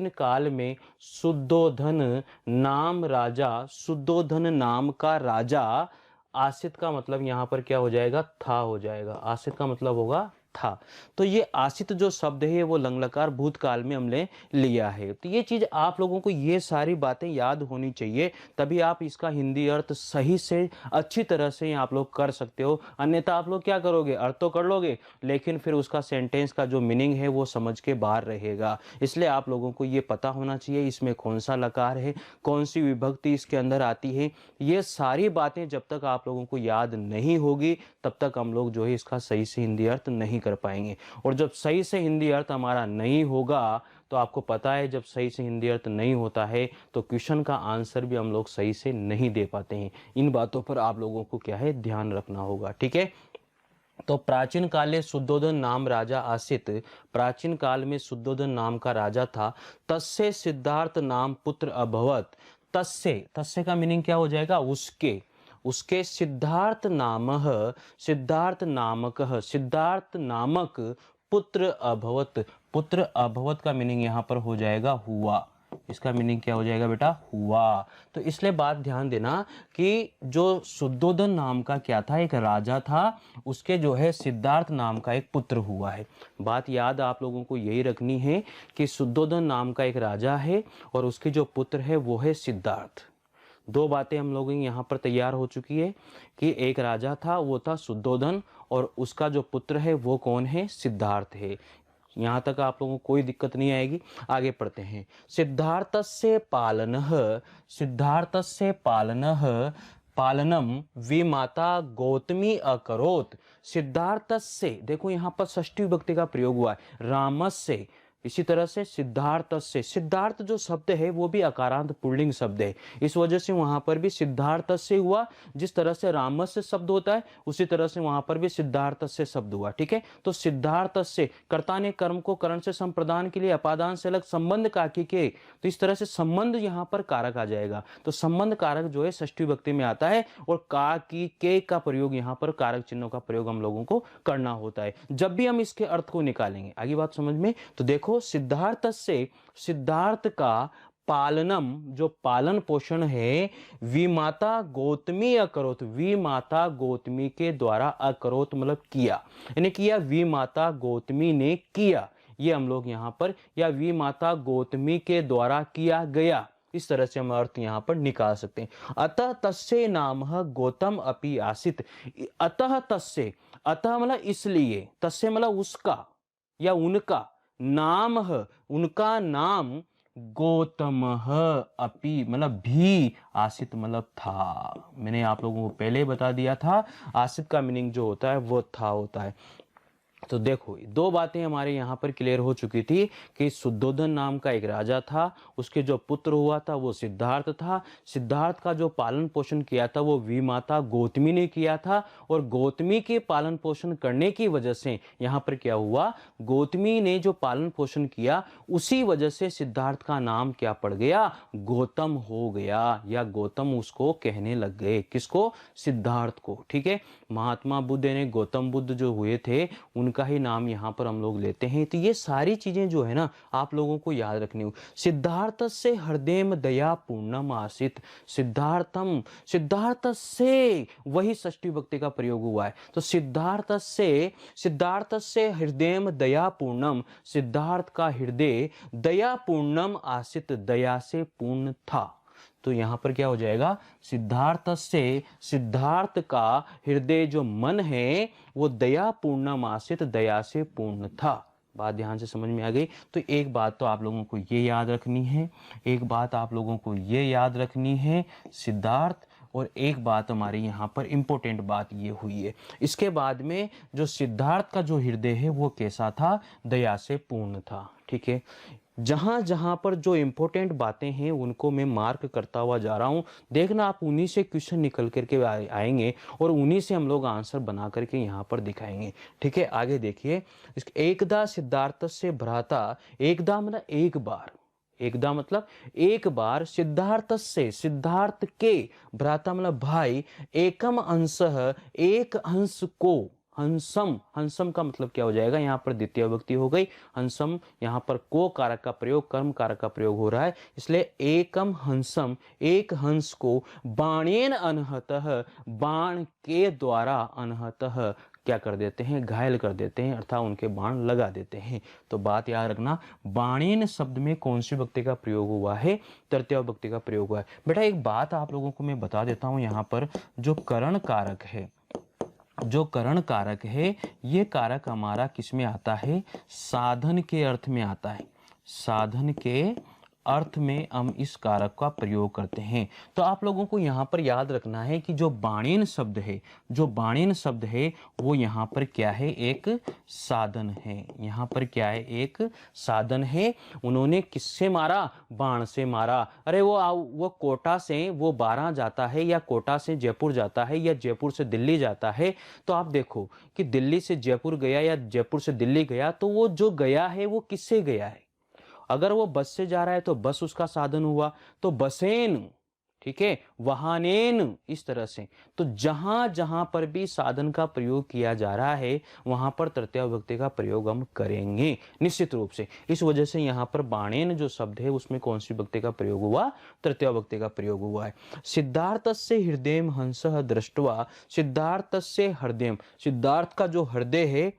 काल में शुद्धोधन नाम राजा, शुद्धोधन नाम का राजा, आसित का मतलब यहाँ पर क्या हो जाएगा? था हो जाएगा। आसित का मतलब होगा था। तो ये आसित जो शब्द है वो लंगलकार भूतकाल में हमने लिया है। तो ये चीज आप लोगों को ये सारी बातें याद होनी चाहिए, तभी आप इसका हिंदी अर्थ सही से अच्छी तरह से आप लोग कर सकते हो। अन्यथा आप लोग क्या करोगे? अर्थ तो कर लोगे लेकिन फिर उसका सेंटेंस का जो मीनिंग है वो समझ के बाहर रहेगा। इसलिए आप लोगों को ये पता होना चाहिए इसमें कौन सा लकार है, कौन सी विभक्ति इसके अंदर आती है। ये सारी बातें जब तक आप लोगों को याद नहीं होगी तब तक हम लोग जो है इसका सही से हिंदी अर्थ नहीं कर पाएंगे। और जब सही से हिंदी अर्थ हमारा नहीं होगा तो आपको पता है जब सही से हिंदी अर्थ नहीं होता है तो क्वेश्चन का आंसर भी हम लोग सही से नहीं दे पाते हैं। इन बातों पर आप लोगों को क्या है, ध्यान रखना होगा। ठीक है, तो प्राचीन काले शुद्धोधन नाम राजा आसित, प्राचीन काल में शुद्धोधन नाम का राजा था। तस्य सिद्धार्थ नाम पुत्र अभवत। तस्य का मीनिंग क्या हो जाएगा? उसके सिद्धार्थ नामक पुत्र अभवत। पुत्र अभवत का मीनिंग यहाँ पर हो जाएगा हुआ। इसका मीनिंग क्या हो जाएगा बेटा? हुआ। तो इसलिए बात ध्यान देना कि जो शुद्धोधन नाम का क्या था, एक राजा था, उसके जो है सिद्धार्थ नाम का एक पुत्र हुआ है। बात याद आप लोगों को यही रखनी है कि शुद्धोधन नाम का एक राजा है और उसके जो पुत्र है वो है सिद्धार्थ। दो बातें हम लोगों की यहाँ पर तैयार हो चुकी है कि एक राजा था, वो था शुद्धोधन, और उसका जो पुत्र है वो कौन है? सिद्धार्थ है। यहाँ तक आप लोगों को कोई दिक्कत नहीं आएगी। आगे पढ़ते हैं। सिद्धार्थस्य पालनः, सिद्धार्थस्य पालनः पालनम विमाता गौतमी अकरोत्। सिद्धार्थस्य, देखो यहाँ पर षष्ठी विभक्ति का प्रयोग हुआ है, रामस्य। इसी तरह से सिद्धार्थ से, सिद्धार्थ जो शब्द है वो भी अकारांत पुल्लिंग शब्द है, इस वजह से वहां पर भी सिद्धार्थ से हुआ। जिस तरह से रामस्य शब्द होता है उसी तरह से वहां पर भी सिद्धार्थ से शब्द हुआ। ठीक है, तो सिद्धार्थ से, कर्ता ने कर्म को करण से संप्रदान के लिए अपादान से अलग संबंध काकी के, तो इस तरह से संबंध यहां पर कारक आ जाएगा। तो संबंध कारक जो है षष्ठी विभक्ति में आता है, और का की के का प्रयोग यहां पर कारक चिन्हों का प्रयोग हम लोगों को करना होता है जब भी हम इसके अर्थ को निकालेंगे। आगे बात समझ में, तो देखो सिद्धार्थ से, सिद्धार्थ का पालनम, जो पालन पोषण है, विमाता गौतमी अकरोत, विमाता गौतमी के द्वारा, अकरोत मतलब किया, यानी किया, विमाता गौतमी ने किया, ये हम लोग यहां पर, या विमाता गौतमी के द्वारा किया गया, इस तरह से हम अर्थ यहां पर निकाल सकते हैं। अतः तस्य नाम गौतम अपि आसित। अतः तस्य, अतः मतलब इसलिए, तस्य मतलब उसका या उनका, नाम, उनका नाम, गौतम अपि मतलब भी, आसित मतलब था। मैंने आप लोगों को पहले बता दिया था, आसित का मीनिंग जो होता है वो था होता है। तो देखो दो बातें हमारे यहाँ पर क्लियर हो चुकी थी कि शुद्धोधन नाम का एक राजा था, उसके जो पुत्र हुआ था वो सिद्धार्थ था। सिद्धार्थ का जो पालन पोषण किया था वो विमाता गौतमी ने किया था, और गौतमी के पालन पोषण करने की वजह से यहाँ पर क्या हुआ, गौतमी ने जो पालन पोषण किया उसी वजह से सिद्धार्थ का नाम क्या पड़ गया, गौतम हो गया, या गौतम उसको कहने लग गए। किसको? सिद्धार्थ को। ठीक है, महात्मा बुद्ध यानी गौतम बुद्ध जो हुए थे उनका ही नाम यहाँ पर हम लोग लेते हैं। तो ये सारी चीजें जो है ना आप लोगों को याद रखनी हो। सिद्धार्थ से हृदय दया पूर्णम आसित, सिद्धार्थम, सिद्धार्थ से, वही षष्ठी विभक्ति का प्रयोग हुआ है। तो सिद्धार्थ से, सिद्धार्थ से हृदय दया पूर्णम, सिद्धार्थ का हृदय दया पूर्णम आसित, दया से पूर्ण था। तो यहां पर क्या हो जाएगा, सिद्धार्थ से, सिद्धार्थ का हृदय जो मन है वो दया पूर्णम आसित, दया से पूर्ण था। बात ध्यान से समझ में आ गई। तो एक बात तो आप लोगों को ये याद रखनी है, एक बात आप लोगों को ये याद रखनी है, सिद्धार्थ, और एक बात हमारी यहाँ पर इंपॉर्टेंट बात ये हुई है। इसके बाद में जो सिद्धार्थ का जो हृदय है वो कैसा था, दया से पूर्ण था। ठीक है, जहां जहां पर जो इंपॉर्टेंट बातें हैं उनको मैं मार्क करता हुआ जा रहा हूं। देखना आप उन्हीं से क्वेश्चन निकल करके आएंगे और उन्हीं से हम लोग आंसर बना करके यहाँ पर दिखाएंगे। ठीक है, आगे देखिए, एकदा सिद्धार्थ से भ्राता, एकदा मतलब एक बार, एकदा मतलब एक बार, सिद्धार्थ से, सिद्धार्थ के, भ्राता मतलब भाई, एकम अंश, एक अंश को, हंसम, हंसम का मतलब क्या हो जाएगा, यहाँ पर द्वितीय विभक्ति हो गई, हंसम, यहाँ पर को कारक का प्रयोग, कर्म कारक का प्रयोग हो रहा है, इसलिए एकम हंसम, एक हंस को, बाणेन अनहतः, बाण के द्वारा, अनहतः क्या कर देते हैं, घायल कर देते हैं, अर्थात उनके बाण लगा देते हैं। तो बात याद रखना, बाणेन शब्द में कौन सी विभक्ति का प्रयोग हुआ है, तृतीय विभक्ति का प्रयोग हुआ है। बेटा एक बात आप लोगों को मैं बता देता हूं, यहाँ पर जो करण कारक है, जो करण कारक है, ये कारक हमारा किस में आता है, साधन के अर्थ में आता है, साधन के अर्थ में हम इस कारक का प्रयोग करते हैं। तो आप लोगों को यहाँ पर याद रखना है कि जो बाणेन शब्द है, जो बाणेन शब्द है वो यहाँ पर क्या है, एक साधन है। यहाँ पर क्या है, एक साधन है। उन्होंने किससे मारा, बाण से मारा। अरे वो कोटा से वो 12 जाता है, या कोटा से जयपुर जाता है, या जयपुर से दिल्ली जाता है, तो आप देखो कि दिल्ली से जयपुर गया या जयपुर से दिल्ली गया, तो वो जो गया है वो किससे गया है। अगर वो बस से जा रहा है तो बस उसका साधन हुआ, तो बसेन, ठीक है, वाहनेन, इस तरह से। तो जहां जहां पर भी साधन का प्रयोग किया जा रहा है वहां पर तृतीया विभक्ति का प्रयोग हम करेंगे निश्चित रूप से। इस वजह से यहाँ पर बाणेन जो शब्द है उसमें कौन सी विभक्ति का प्रयोग हुआ, तृतीया विभक्ति का प्रयोग हुआ है। सिद्धार्थस्य हृदयम हंसः दृष्ट्वा, सिद्धार्थस्य हृदयम, सिद्धार्थ का जो हृदय है,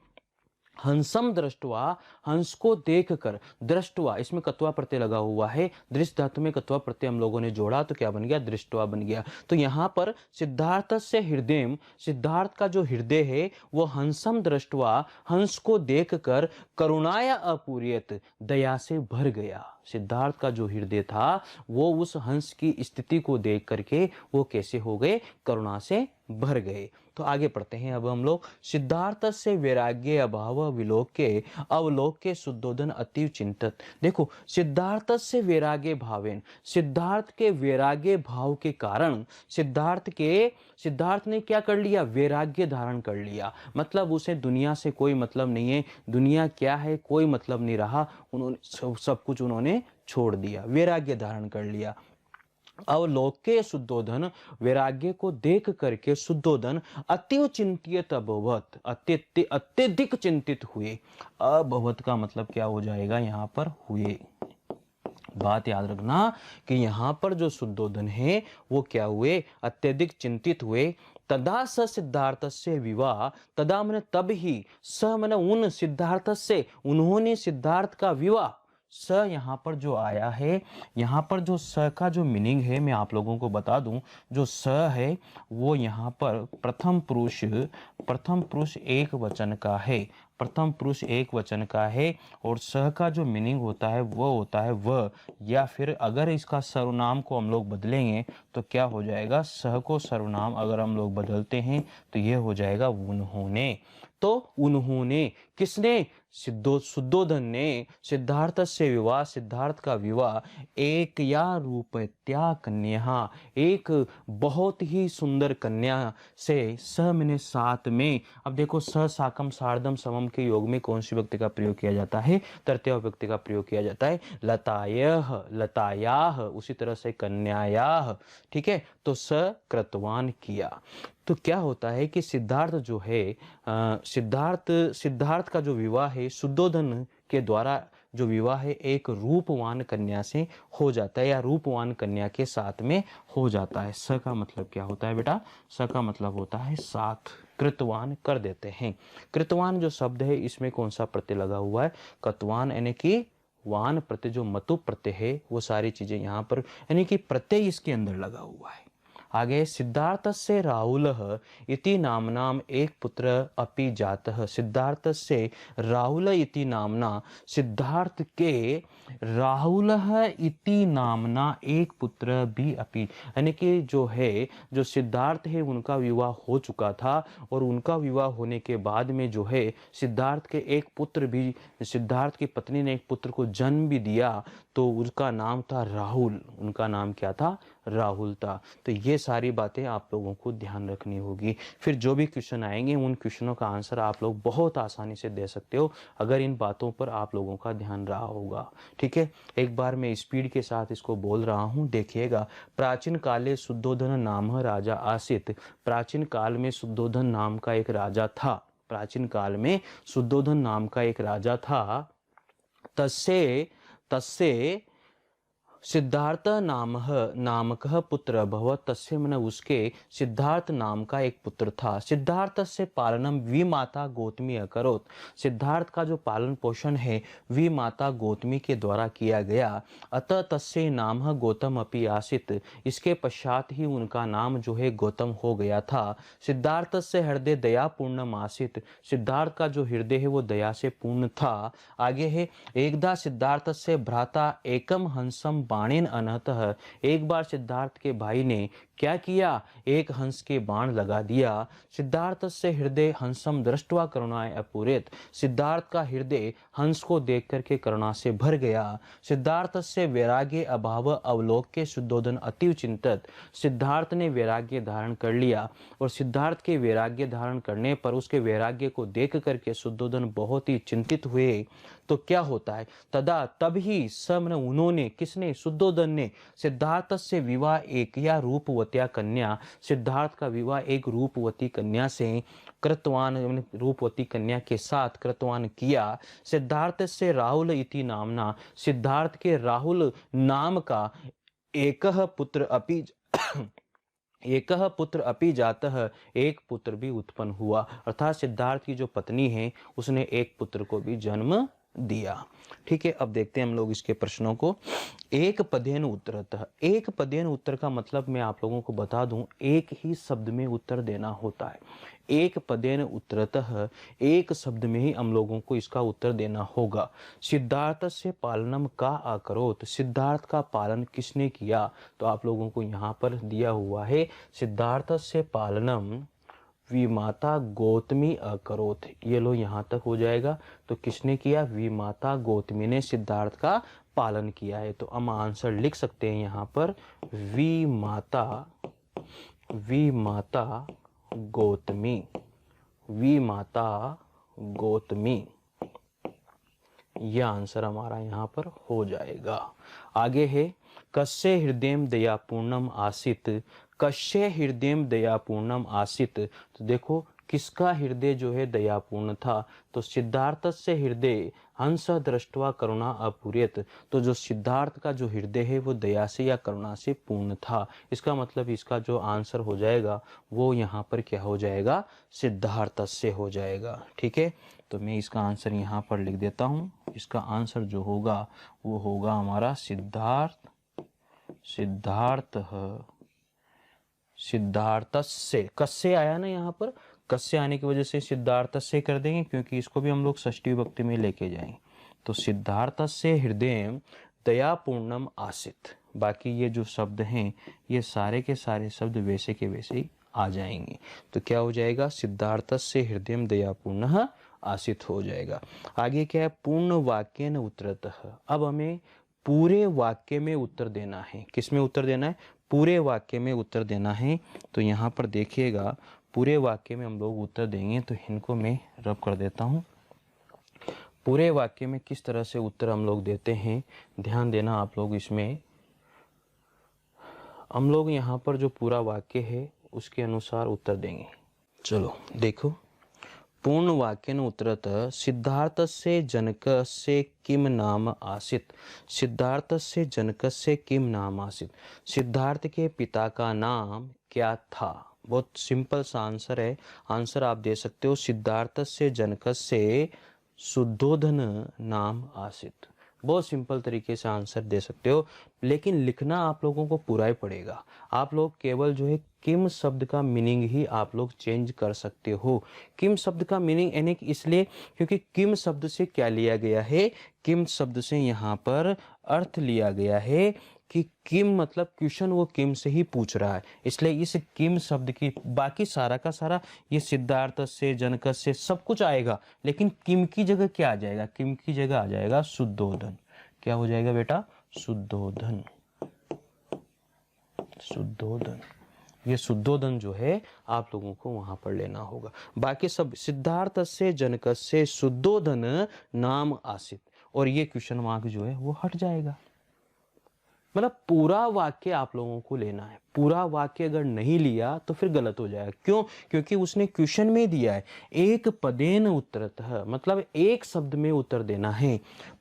हंसम दृष्टवा, हंस को देखकर, दृष्टवा इसमें कत्वा प्रत्यय लगा हुआ है, दृष्ट धातु में कत्वा प्रत्यय हम लोगों ने जोड़ा तो क्या बन गया, दृष्टवा बन गया। तो यहाँ पर सिद्धार्थ से हृदय, सिद्धार्थ का जो हृदय है वो हंसम दृष्टवा, हंस को देखकर, करुणाया अपूर्यत, दया से भर गया। सिद्धार्थ का जो हृदय था वो उस हंस की स्थिति को देख करके वो कैसे हो गए, करुणा से भर गए। तो आगे पढ़ते हैं अब हम लोग। सिद्धार्थ से वैराग्य अभाव विलोक्य अवलोक्य शुद्धोदन अतीव चिंतित। देखो, सिद्धार्थ से वैराग्य भावेन, सिद्धार्थ के वैराग्य भाव के कारण सिद्धार्थ ने क्या कर लिया, वैराग्य धारण कर लिया। मतलब उसे दुनिया से कोई मतलब नहीं है, दुनिया क्या है कोई मतलब नहीं रहा, उन्होंने सब कुछ उन्होंने छोड़ दिया, वैराग्य धारण कर लिया। अवलोक्य शुद्धोधन, वैराग्य को देख करके शुद्धोधन अतिव चिंतित अभवत, अत्यधिक चिंतित हुए। अभवत का मतलब क्या हो जाएगा, यहाँ पर हुए। बात याद रखना कि यहाँ पर जो शुद्धोधन है वो क्या हुए, अत्यधिक चिंतित हुए। तदा स सिद्धार्थ से विवाह, तदा मैंने तब ही, स मैंने उन, सिद्धार्थ से उन्होंने, सिद्धार्थ का विवाह। स यहाँ पर जो आया है, यहाँ पर जो स का जो मीनिंग है मैं आप लोगों को बता दूं। जो स है वो यहाँ पर प्रथम पुरुष एक वचन का है, प्रथम पुरुष एक वचन का है। और स का जो मीनिंग होता है वो होता है वह, या फिर अगर इसका सर्वनाम को हम लोग बदलेंगे तो क्या हो जाएगा, स को सर्वनाम अगर हम लोग बदलते हैं तो ये हो जाएगा उन्होंने। तो उन्होंने, किसने, शुद्धोधन ने सिद्धार्थ से विवाह, सिद्धार्थ का विवाह एक या रूपत्या कन्या, एक बहुत ही सुंदर कन्या से, स मैंने साथ में। अब देखो, स साकम सार्धम समम के योग में कौन सी विभक्ति का प्रयोग किया जाता है, तृतीया विभक्ति का प्रयोग किया जाता है। लतायः, लतायाः, उसी तरह से कन्यायाः, ठीक है। तो स कृतवान किया। तो क्या होता है कि सिद्धार्थ जो है, सिद्धार्थ का जो विवाह है शुद्धोधन के द्वारा, जो विवाह है एक रूपवान कन्या से हो जाता है, या रूपवान कन्या के साथ में हो जाता है। स का मतलब क्या होता है बेटा, स का मतलब होता है साथ, कृतवान कर देते हैं। कृतवान जो शब्द है इसमें कौन सा प्रत्यय लगा हुआ है, कतवान, यानी कि वान प्रत्यय, जो मतु प्रत्यय है वो सारी चीजें यहाँ पर, यानी कि प्रत्यय इसके अंदर लगा हुआ है। आगे, सिद्धार्थ से राहुल इति नामनाम एक पुत्र अपि जातः, सिद्धार्थ से राहुल इति नामना, सिद्धार्थ के राहुल इति नामना एक पुत्र भी अपि, यानी कि जो है, जो सिद्धार्थ है उनका विवाह हो चुका था, और उनका विवाह होने के बाद में जो है सिद्धार्थ के एक पुत्र भी, सिद्धार्थ की पत्नी ने एक पुत्र को जन्म भी दिया, तो उसका नाम था राहुल, उनका नाम क्या था, राहुल था। तो ये सारी बातें आप लोगों को ध्यान रखनी होगी। फिर जो भी क्वेश्चन आएंगे उन क्वेश्चनों का आंसर आप लोग बहुत आसानी से दे सकते हो अगर इन बातों पर आप लोगों का ध्यान रहा होगा, ठीक है। एक बार मैं स्पीड के साथ इसको बोल रहा हूँ, देखिएगा। प्राचीन काले शुद्धोधन नाम राजा आसित, प्राचीन काल में शुद्धोधन नाम का एक राजा था, प्राचीन काल में शुद्धोधन नाम का एक राजा था। तस्य सिद्धार्थ नामक पुत्र अभवत्, तस्य मन उसके सिद्धार्थ नाम का एक पुत्र था। सिद्धार्थ से पालनम वी माता गौतमी अकरोत, सिद्धार्थ का जो पालन पोषण है वी माता गौतमी के द्वारा किया गया। अतः तस्य नाम गौतम अपि आसित, इसके पश्चात ही उनका नाम जो है गौतम हो गया था। सिद्धार्थ से हृदय दया पूर्ण आसित, सिद्धार्थ का जो हृदय है वो दया से पूर्ण था। आगे है, एकदा सिद्धार्थ से भ्राता एकम हंसम बाणेन अनहतः, एक बार सिद्धार्थ के भाई ने क्या किया, एक हंस के बाण लगा दिया। सिद्धार्थस्य हृदय हंसम दृष्ट्वा करुणाय अपूरेत, सिद्धार्थ का हृदय हंस को देख करके करुणा से भर गया। सिद्धार्थस्य वैराग्य अभाव अवलोक्य शुद्धोधन अतिव चिंतित, सिद्धार्थ ने वैराग्य धारण कर लिया और सिद्धार्थ के वैराग्य धारण करने पर उसके वैराग्य को देख करके शुद्धोधन बहुत ही चिंतित हुए। तो क्या होता है, तदा तभी समन उन्होंने, किसने, शुद्धोधन ने, सिद्धार्थ से विवाह एक या रूपवत्या कन्या, सिद्धार्थ का विवाह एक रूपवती कन्या से कृतवान, रूपवती कन्या के साथ कृतवान किया। सिद्धार्थ से राहुल इति नामना, सिद्धार्थ के राहुल नाम का एकह पुत्र अपि एकह पुत्र अपि जातः, एक पुत्र भी उत्पन्न हुआ। अर्थात सिद्धार्थ की जो पत्नी है उसने एक पुत्र को भी जन्म दिया। ठीक है, अब देखते हैं हम लोग इसके प्रश्नों को। एक पदेन उत्तरतः, एक पदेन उत्तर का मतलब मैं आप लोगों को बता दूं, एक ही शब्द में उत्तर देना होता है। एक पदेन उत्तरतः, एक शब्द में ही हम लोगों को इसका उत्तर देना होगा। सिद्धार्थ से पालनम का अकरोत, सिद्धार्थ का पालन किसने किया, तो आप लोगों को यहाँ पर दिया हुआ है सिद्धार्थ से पालनम विमाता गौतमी अकरोत, ये लो यहाँ तक हो जाएगा। तो किसने किया, विमाता गौतमी ने सिद्धार्थ का पालन किया है। तो हम आंसर लिख सकते हैं यहाँ पर विमाता, विमाता गौतमी, विमाता गौतमी, यह आंसर हमारा यहाँ पर हो जाएगा। आगे है कस्य हृदय दयापूर्णम आसित, कस्य हृदय दयापूर्णम आसित, तो देखो किसका हृदय जो है दयापूर्ण था, तो सिद्धार्थ से हृदय हंस दृष्टवा करुणा अपूर्यत, तो जो सिद्धार्थ का जो हृदय है वो दया से या करुणा से पूर्ण था। इसका मतलब इसका जो आंसर हो जाएगा वो यहाँ पर क्या हो जाएगा, सिद्धार्थ से हो जाएगा। ठीक है, तो मैं इसका आंसर यहाँ पर लिख देता हूँ। इसका आंसर जो होगा वो होगा हमारा सिद्धार्थ, सिद्धार्थ, सिद्धार्थस्य, कस्य आया ना यहाँ पर, कस्य आने की वजह से सिद्धार्थस्य कर देंगे क्योंकि इसको भी हम लोग षष्ठी विभक्ति में लेके जाएंगे। तो सिद्धार्थस्य हृदय दयापूर्णम आसित, बाकी ये जो शब्द हैं ये सारे के सारे शब्द वैसे के वैसे ही आ जाएंगे। तो क्या हो जाएगा, सिद्धार्थस्य हृदय दयापूर्ण आसित हो जाएगा। आगे क्या है, पूर्ण वाक्य न उत्तरतः, अब हमें पूरे वाक्य में उत्तर देना है। किस में उत्तर देना है, पूरे वाक्य में उत्तर देना है। तो यहाँ पर देखिएगा पूरे वाक्य में हम लोग उत्तर देंगे, तो इनको मैं रब कर देता हूँ। पूरे वाक्य में किस तरह से उत्तर हम लोग देते हैं, ध्यान देना आप लोग इसमें। हम लोग यहाँ पर जो पूरा वाक्य है उसके अनुसार उत्तर देंगे। चलो देखो, पूर्ण वाक्य न उत्तरतः सिद्धार्थ से जनक से किम नाम आसित, सिद्धार्थ से जनक से किम नाम आसित, सिद्धार्थ के पिता का नाम क्या था। बहुत सिंपल सा आंसर है, आंसर आप दे सकते हो सिद्धार्थ से जनक से शुद्धोधन नाम आसित। बहुत सिंपल तरीके से आंसर दे सकते हो, लेकिन लिखना आप लोगों को पूरा ही पड़ेगा। आप लोग केवल जो है किम शब्द का मीनिंग ही आप लोग चेंज कर सकते हो। किम शब्द का मीनिंग यानी कि इसलिए क्योंकि किम शब्द से क्या लिया गया है, किम शब्द से यहाँ पर अर्थ लिया गया है कि किम मतलब क्वेश्चन वो किम से ही पूछ रहा है, इसलिए इस किम शब्द की बाकी सारा का सारा ये सिद्धार्थ से जनक से सब कुछ आएगा, लेकिन किम की जगह क्या आ जाएगा, किम की जगह आ जाएगा शुद्धोधन। क्या हो जाएगा बेटा, शुद्धोधन, शुद्धोधन। ये शुद्धोधन जो है आप लोगों को वहां पर लेना होगा। बाकी सब सिद्धार्थ से जनक से शुद्धोधन नाम आसित, और ये क्वेश्चन मार्क जो है वो हट जाएगा। मतलब पूरा वाक्य आप लोगों को लेना है। पूरा वाक्य अगर नहीं लिया तो फिर गलत हो जाएगा। क्यों, क्योंकि उसने क्वेश्चन में दिया है एक पदेन उत्तरतः, मतलब एक शब्द में उत्तर देना है।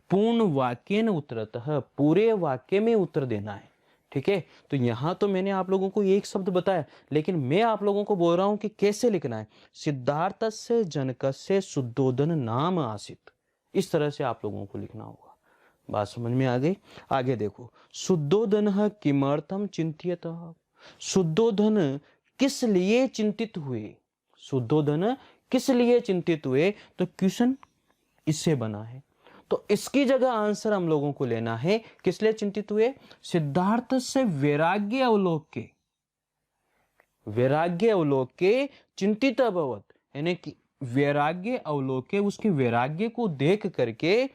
पूर्ण वाक्येन उत्तरतः, पूरे वाक्य में उत्तर देना है। ठीक है, तो यहां तो मैंने आप लोगों को एक शब्द बताया, लेकिन मैं आप लोगों को बोल रहा हूं कि कैसे लिखना है। सिद्धार्थ से जनक से शुद्धोधन नाम आसित, इस तरह से आप लोगों को लिखना होगा। बात समझ में आ गई। आगे देखो, शुद्धोधन किमर्थम चिंतित, शुद्धोधन किस लिए चिंतित हुए, शुद्धोधन किस लिए चिंतित हुए, तो क्वेश्चन इससे बना है। तो इसकी जगह आंसर हम लोगों को लेना है किस लिए चिंतित हुए, सिद्धार्थ से वैराग्य अवलोक के, वैराग्य अवलोके चिंतित अभवत, यानी कि वैराग्य अवलोके, उसके वैराग्य को देख करके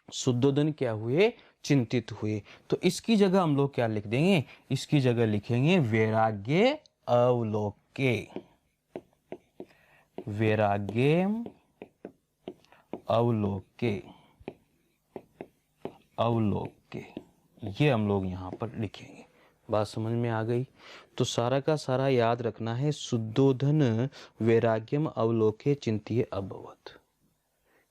शुद्धोधन क्या हुए, चिंतित हुए। तो इसकी जगह हम लोग क्या लिख देंगे, इसकी जगह लिखेंगे वैराग्य अवलोके, वैराग्य अवलोके, अवलोके, ये हम लोग यहाँ पर लिखेंगे। बात समझ में आ गई? तो सारा का सारा याद रखना है, शुद्धोधन वैराग्यम अवलोके चिंतिये अभवत।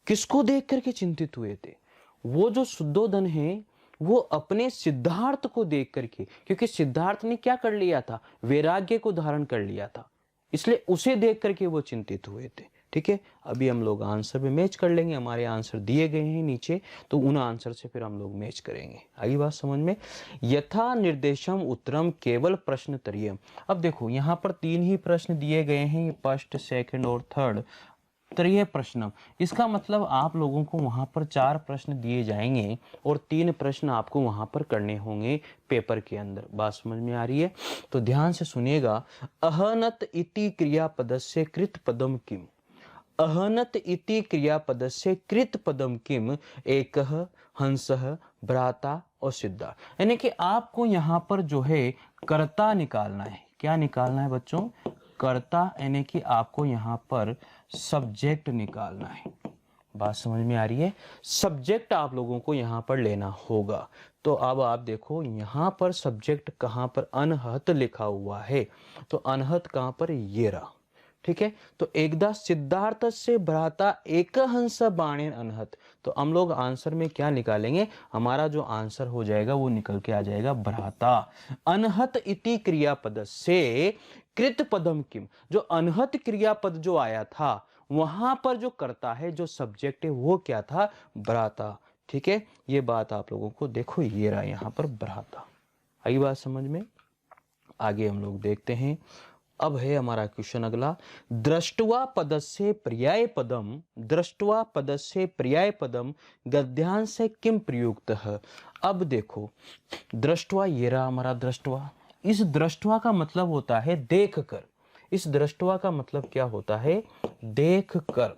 किसको देख करके चिंतित हुए थे? वो जो शुद्धोधन है वो अपने सिद्धार्थ को देख करके, क्योंकि सिद्धार्थ ने क्या कर लिया था, वैराग्य को धारण कर लिया था, इसलिए उसे देख करके वो चिंतित हुए थे। ठीक है, अभी हम लोग आंसर में मैच कर लेंगे, हमारे आंसर दिए गए हैं नीचे, तो उन आंसर से फिर हम लोग मैच करेंगे। आई बात समझ में? यथा निर्देशम उत्तरम केवल प्रश्न तरीयम। अब देखो यहाँ पर 3 ही प्रश्न दिए गए हैं, फर्स्ट, सेकंड और थर्ड, तृतीय प्रश्न। इसका मतलब आप लोगों को वहां पर 4 प्रश्न दिए जाएंगे और 3 प्रश्न आपको वहां पर करने होंगे पेपर के अंदर। बात समझ में आ रही है? तो ध्यान से सुनिएगा। अहनत इति क्रियापदस्य कृत पदम किम, अहनत इति क्रियापदस्य कृत पदम किम, एकः हंसः भ्राता और सिद्धा। यानी कि आपको यहाँ पर जो है कर्ता निकालना है। क्या निकालना है बच्चों? कर्ता, यानी कि आपको यहाँ पर सब्जेक्ट निकालना है। बात समझ में आ रही है? सब्जेक्ट आप लोगों को यहाँ पर लेना होगा। तो अब आप देखो यहाँ पर सब्जेक्ट कहाँ पर, अनहत लिखा हुआ है, तो अनहत कहाँ पर, ये रहा। ठीक है, तो एकदा सिद्धार्थ से भ्राता एक हंस बाणेन अनहत। तो हम लोग आंसर में क्या निकालेंगे, हमारा जो आंसर हो जाएगा वो निकल के आ जाएगा भ्राता। अनहत इति क्रियापद से कृत पदम किम, जो अनहत क्रियापद जो आया था वहां पर जो करता है, जो सब्जेक्ट है, वो क्या था, भ्राता। ठीक है, ये बात आप लोगों को देखो, ये रहा यहाँ पर भ्राता। आई बात समझ में? आगे हम लोग देखते हैं। अब है हमारा क्वेश्चन अगला, दृष्टवा पदस्य पर्याय पदम, दृष्टवा पदस्य पर्याय पदम गद्यांश किम प्रयुक्तः। अब देखो दृष्टवा, ये रहा हमारा दृष्टवा। इस दृष्टवा का मतलब होता है देख कर। इस दृष्टवा का मतलब क्या होता है, देख कर।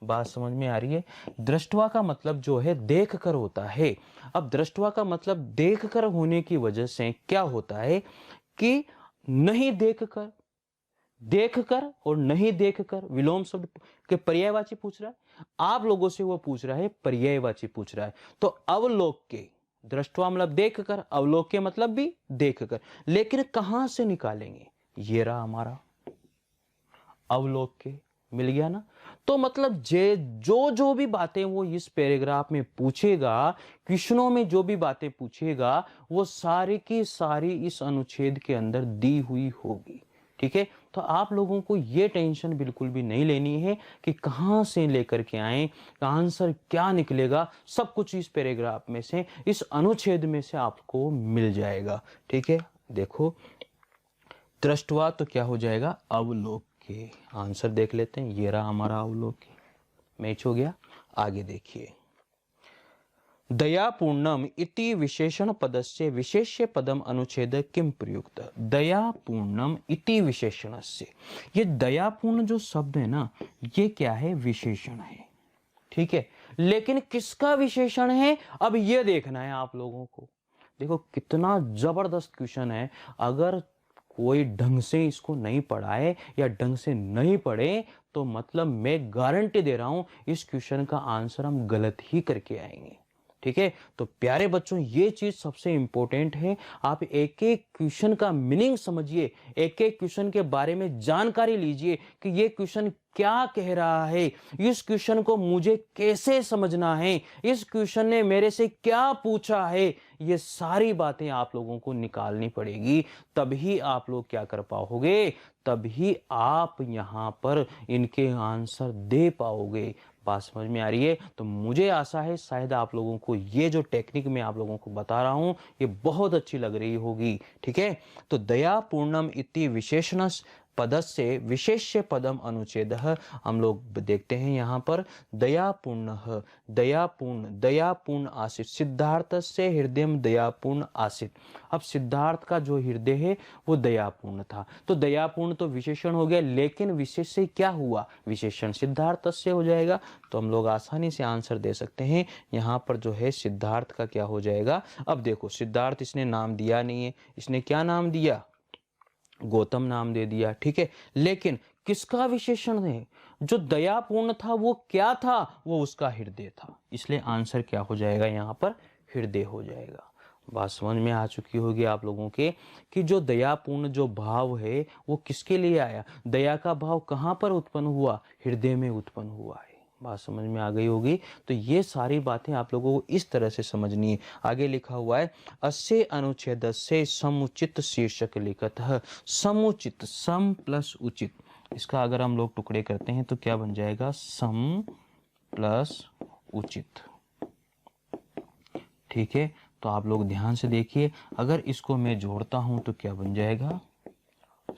बात समझ में आ रही है? दृष्टवा का मतलब जो है देख कर होता है। अब दृष्टवा का मतलब देख कर होने की वजह से क्या होता है कि नहीं देखकर, देखकर और नहीं देखकर विलोम शब्द के पर्यायवाची पूछ रहा है आप लोगों से, वो पूछ रहा है पर्यायवाची पूछ रहा है। तो अवलोक के, दृष्टवा मतलब देखकर, अवलोक के मतलब भी देखकर, लेकिन कहां से निकालेंगे, ये रहा हमारा अवलोक के, मिल गया ना। तो मतलब जो भी बातें वो इस पैराग्राफ में पूछेगा, क्वेश्चनों में जो भी बातें पूछेगा, वो सारी की सारी इस अनुच्छेद के अंदर दी हुई होगी। ठीक है, तो आप लोगों को ये टेंशन बिल्कुल भी नहीं लेनी है कि कहां से लेकर के आए, आंसर क्या निकलेगा, सब कुछ इस पैराग्राफ में से, इस अनुच्छेद में से आपको मिल जाएगा। ठीक है, देखो दृष्टवा तो क्या हो जाएगा, अवलोक के। आंसर देख लेते हैं, ये रहा हमारा अवलोक, मैच हो गया। आगे देखिए, दयापूर्णम इति विशेषण पदस्य विशेष्य पदम अनुच्छेद किम प्रयुक्त। दयापूर्णम इति विशेषणस्य, ये दयापूर्ण जो शब्द है ना, ये क्या है, विशेषण है। ठीक है, लेकिन किसका विशेषण है, अब ये देखना है आप लोगों को। देखो कितना जबरदस्त क्वेश्चन है, अगर कोई ढंग से इसको नहीं पढ़ाए या ढंग से नहीं पढ़े तो मतलब मैं गारंटी दे रहा हूं इस क्वेश्चन का आंसर हम गलत ही करके आएंगे। ठीक है, तो प्यारे बच्चों ये चीज सबसे इंपॉर्टेंट है, आप एक एक क्वेश्चन का मीनिंग समझिए, एक एक क्वेश्चन के बारे में जानकारी लीजिए कि ये क्वेश्चन क्या कह रहा है, इस क्वेश्चन को मुझे कैसे समझना है, इस क्वेश्चन ने मेरे से क्या पूछा है, ये सारी बातें आप लोगों को निकालनी पड़ेगी, तभी आप लोग क्या कर पाओगे, तभी आप यहां पर इनके आंसर दे पाओगे। बात समझ में आ रही है? तो मुझे आशा है शायद आप लोगों को ये जो टेक्निक मैं आप लोगों को बता रहा हूं ये बहुत अच्छी लग रही होगी। ठीक है, तो दया पूर्णम इति विशेषण पदस्य विशेष्य पदम अनुच्छेदः। हम लोग देखते हैं यहाँ पर दयापूर्ण, दयापूर्ण आसीत्, सिद्धार्थस्य हृदयम दयापूर्ण आसीत्। अब सिद्धार्थ का जो हृदय है वो दयापूर्ण था। तो दयापूर्ण तो विशेषण हो गया, लेकिन विशेष से क्या हुआ, विशेषण सिद्धार्थस्य हो जाएगा। तो हम लोग आसानी से आंसर दे सकते हैं। यहाँ पर जो है सिद्धार्थ का क्या हो जाएगा। अब देखो सिद्धार्थ इसने नाम दिया नहीं है, इसने क्या नाम दिया, गौतम नाम दे दिया, ठीक है। लेकिन किसका विशेषण है, जो दयापूर्ण था वो क्या था, वो उसका हृदय था। इसलिए आंसर क्या हो जाएगा, यहाँ पर हृदय हो जाएगा। बात समझ में आ चुकी होगी आप लोगों के कि जो दयापूर्ण जो भाव है वो किसके लिए आया, दया का भाव कहाँ पर उत्पन्न हुआ, हृदय में उत्पन्न हुआ है। बात समझ में आ गई होगी। तो ये सारी बातें आप लोगों को इस तरह से समझनी है। आगे लिखा हुआ है अस्य अनुच्छेद से समुचित शीर्षक लिखत है। समुचित, सम प्लस उचित, इसका अगर हम लोग टुकड़े करते हैं तो क्या बन जाएगा, सम प्लस उचित, ठीक है। तो आप लोग ध्यान से देखिए, अगर इसको मैं जोड़ता हूं तो क्या बन जाएगा,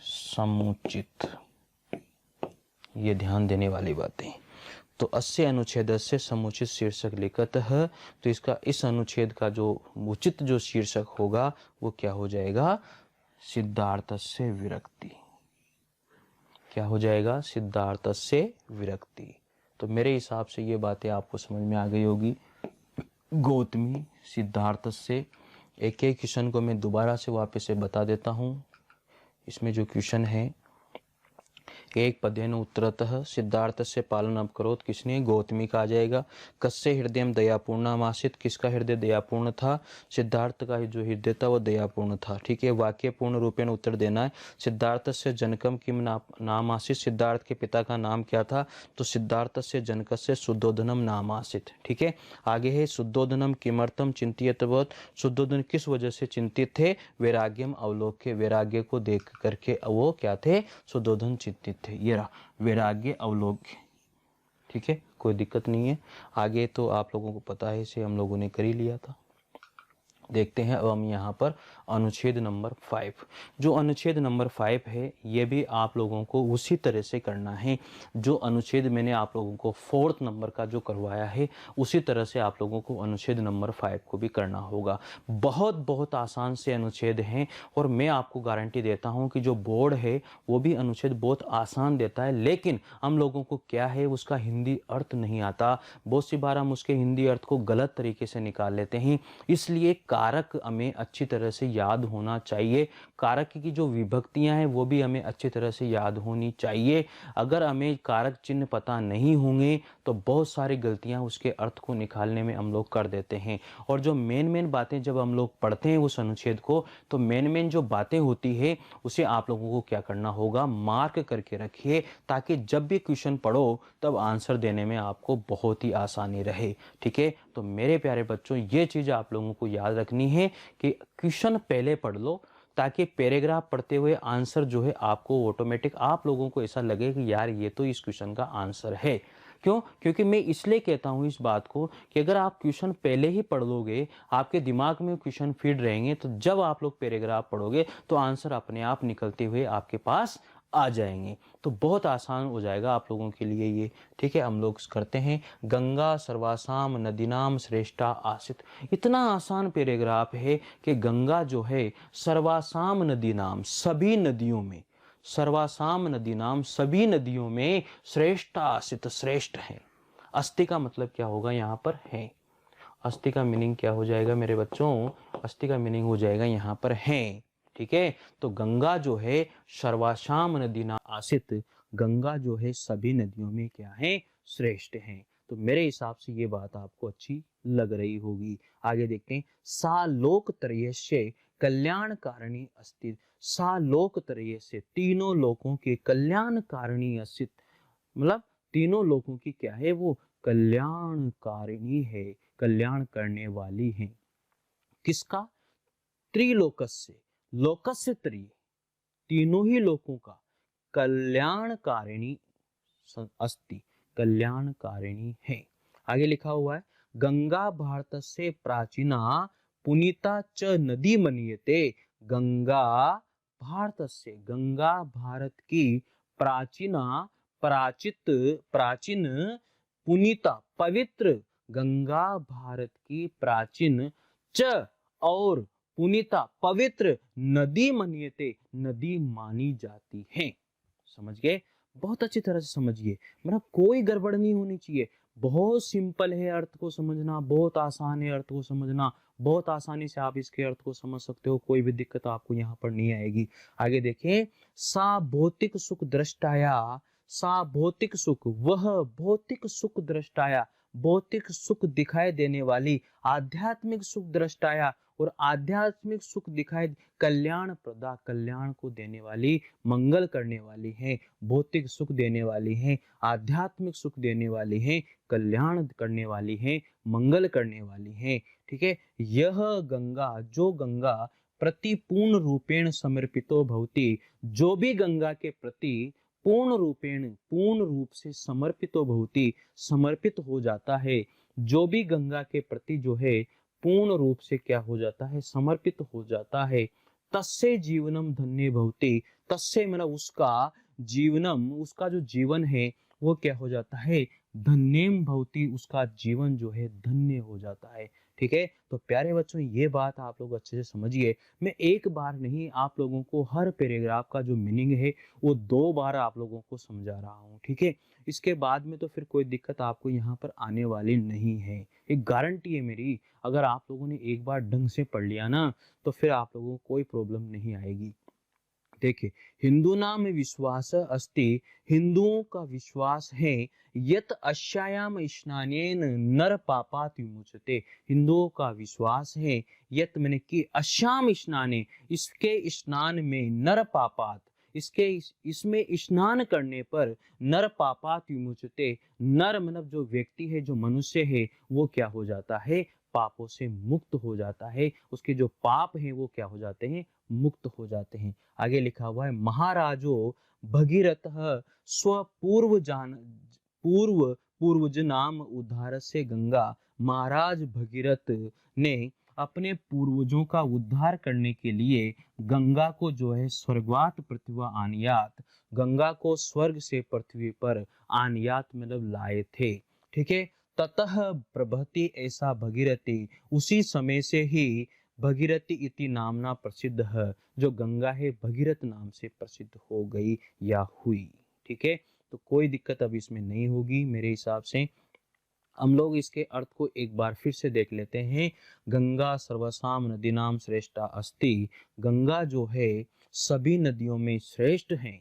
समुचित। ये ध्यान देने वाली बातें। तो अस्य अनुच्छेद से समुचित शीर्षक लिखत है। तो इसका इस अनुच्छेद का जो उचित जो शीर्षक होगा वो क्या हो जाएगा, सिद्धार्थस्य विरक्ति। क्या हो जाएगा, सिद्धार्थस्य विरक्ति। तो मेरे हिसाब से ये बातें आपको समझ में आ गई होगी। गौतमी, सिद्धार्थस्य, एक एक क्वेश्चन को मैं दोबारा से वापस से बता देता हूँ। इसमें जो क्वेश्चन है, एक पदेन उत्तरतः सिद्धार्थस्य पालनम करोत, किसने, गौतमी का आ जाएगा। कस्य हृदयम दयापूर्णम आसीत्, किसका हृदय दयापूर्ण था, सिद्धार्थ का जो हृदय था वो दयापूर्ण था, ठीक है। वाक्य पूर्ण रूपेण उत्तर देना है। सिद्धार्थस्य जनकम किम नाम आसीत्, सिद्धार्थ के पिता का नाम क्या था, तो सिद्धार्थस्य जनकस्य शुद्धोधनम नाम आसीत्, ठीक है। आगे है शुद्धोधनम किमर्थम चिंतितवत्, शुद्धोधन किस वजह से चिंतित थे, वैराग्यम अवलोक्य, वैराग्य को देख करके वो क्या थे, शुद्धोधन चिंतित थे। ये रहा वैराग्य अवलोक्य, ठीक है, कोई दिक्कत नहीं है। आगे तो आप लोगों को पता है, इसे हम लोगों ने कर ही लिया था। देखते हैं अब हम यहाँ पर अनुच्छेद नंबर 5। जो अनुच्छेद नंबर 5 है ये भी आप लोगों को उसी तरह से करना है जो अनुच्छेद मैंने आप लोगों को 4th नंबर का जो करवाया है, उसी तरह से आप लोगों को अनुच्छेद नंबर 5 को भी करना होगा। बहुत बहुत आसान से अनुच्छेद हैं और मैं आपको गारंटी देता हूँ कि जो बोर्ड है वो भी अनुच्छेद बहुत आसान देता है, लेकिन हम लोगों को क्या है, उसका हिंदी अर्थ नहीं आता। बहुत सी बार हम उसके हिंदी अर्थ को गलत तरीके से निकाल लेते हैं। इसलिए कारक हमें अच्छी तरह से याद होना चाहिए। कारक की जो विभक्तियां हैं वो भी हमें अच्छी तरह से याद होनी चाहिए। अगर हमें कारक चिन्ह पता नहीं होंगे तो बहुत सारी गलतियां उसके अर्थ को निकालने में हम लोग कर देते हैं। और जो मेन बातें जब हम लोग पढ़ते हैं उस अनुच्छेद को, तो मेन जो बातें होती है उसे आप लोगों को क्या करना होगा, मार्क करके रखिए, ताकि जब भी क्वेश्चन पढ़ो तब आंसर देने में आपको बहुत ही आसानी रहे, ठीक है। तो मेरे प्यारे बच्चों, ये चीज़ आप लोगों को याद रखनी है कि क्वेश्चन पहले पढ़ लो, ताकि पैराग्राफ पढ़ते हुए आंसर जो है आपको ऑटोमेटिक, आप लोगों को ऐसा लगे कि यार ये तो इस क्वेश्चन का आंसर है। क्यों? क्योंकि मैं इसलिए कहता हूँ इस बात को कि अगर आप क्वेश्चन पहले ही पढ़ लोगे, आपके दिमाग में क्वेश्चन फीड रहेंगे, तो जब आप लोग पैराग्राफ पढ़ोगे तो आंसर अपने आप निकलते हुए आपके पास आ जाएंगे। तो बहुत आसान हो जाएगा आप लोगों के लिए ये, ठीक है। हम लोग करते हैं, गंगा सर्वासाम नदीनाम श्रेष्ठा आसित। इतना आसान पैराग्राफ है कि गंगा जो है सर्वासाम नदी नाम, सभी नदियों में, सर्वासाम नदी नाम, सभी नदियों में श्रेष्ठ आसित, श्रेष्ठ है। अस्ति का मतलब क्या होगा, यहाँ पर है। अस्ति का मीनिंग क्या हो जाएगा मेरे बच्चों, अस्ति का मीनिंग हो जाएगा यहाँ पर है, ठीक है। तो गंगा जो है सर्वासाम नदी नाम आसित, गंगा जो है सभी नदियों में क्या है, श्रेष्ठ है। तो मेरे हिसाब से ये बात आपको अच्छी लग रही होगी। आगे देखते हैं, सा लोक त्रयस्य कल्याणकारिणी अस्ति। सा लोक त्रय से, तीनों लोकों के कल्याणकारिणी अस्ति, मतलब तीनों लोकों की क्या है, वो कल्याणकारिणी है, कल्याण करने वाली है। किसका, त्रिलोकस्य, लोकस्य त्री, तीनों ही लोकों का कल्याणकारिणी अस्ति, कल्याणकारिणी है। आगे लिखा हुआ है, गंगा भारत से प्राचीना पुनीता च नदी मन्यते। गंगा भारतस्य गंगा भारत की प्राचीना प्राचीन पुनीता पवित्र गंगा भारत की प्राचीन च और पुनीता पवित्र नदी मन्यते नदी मानी जाती है। समझ गए? बहुत अच्छी तरह से समझिए, मतलब कोई गड़बड़ नहीं होनी चाहिए। बहुत सिंपल है अर्थ को समझना, बहुत आसान है अर्थ को समझना, बहुत आसानी से आप इसके अर्थ को समझ सकते हो, कोई भी दिक्कत आपको यहाँ पर नहीं आएगी। आगे देखें, सा भौतिक सुख दृष्टाया, सा भौतिक सुख, वह भौतिक सुख दृष्टाया, भौतिक सुख दिखाई देने वाली, आध्यात्मिक सुख दृष्टाया, और आध्यात्मिक सुख दिखाई, कल्याण प्रदा, कल्याण को देने वाली, मंगल करने वाली है, भौतिक सुख देने वाली है, आध्यात्मिक सुख देने वाली है, कल्याण करने वाली है, मंगल करने वाली है। ठीक है, यह गंगा, जो गंगा प्रति पूर्ण रूपेण समर्पितो भवति, जो भी गंगा के प्रति पूर्ण रूपेण, पूर्ण रूप से समर्पितो भवति, समर्पित हो जाता है, जो भी गंगा के प्रति जो है पूर्ण रूप से क्या हो जाता है, समर्पित हो जाता है, तस्से जीवनम धन्य भवति, तस्से मतलब उसका जीवनम, उसका जो जीवन है वो क्या हो जाता है, धन्यम भवति, उसका जीवन जो है धन्य हो जाता है। ठीक है, तो प्यारे बच्चों ये बात आप लोग अच्छे से समझिए। मैं एक बार नहीं, आप लोगों को हर पैराग्राफ का जो मीनिंग है वो 2 बार आप लोगों को समझा रहा हूँ। ठीक है, इसके बाद में तो फिर कोई दिक्कत आपको यहाँ पर आने वाली नहीं है, एक गारंटी है मेरी। अगर आप लोगों ने एक बार ढंग से पढ़ लिया ना तो फिर आप लोगों को कोई प्रॉब्लम नहीं आएगी। देखिए, हिंदू नाम विश्वास अस्ति, हिंदुओं का विश्वास है, यत अश्यायाम स्नानेन नर पापात् विमुच्यते, हिंदुओं का विश्वास है, यत मैंने कि अश्याम स्नाने, इसके स्नान में, नर पापात्, इसमें स्नान करने पर, नर पापात् विमुच्यते, नर मतलब जो व्यक्ति है, जो मनुष्य है, वो क्या हो जाता है, पापों से मुक्त हो जाता है, उसके जो पाप हैं वो क्या हो जाते हैं, मुक्त हो जाते हैं। आगे लिखा हुआ है, महाराजो भगीरथ पूर्वज नाम उद्धार से गंगा, महाराज भगीरथ ने अपने पूर्वजों का उद्धार करने के लिए गंगा को जो है स्वर्गवात पृथ्वी आनियात, गंगा को स्वर्ग से पृथ्वी पर आनियात मतलब लाए थे। ठीक है, ततः प्रभति ऐसा भगीरथी, उसी समय से ही भगीरथी इति नामना प्रसिद्ध है, जो गंगा है भगीरथ नाम से प्रसिद्ध हो गई या हुई। ठीक है, तो कोई दिक्कत अब इसमें नहीं होगी मेरे हिसाब से। हम लोग इसके अर्थ को एक बार फिर से देख लेते हैं। गंगा सर्वसाम नदी नाम श्रेष्ठा अस्ति, गंगा जो है सभी नदियों में श्रेष्ठ है।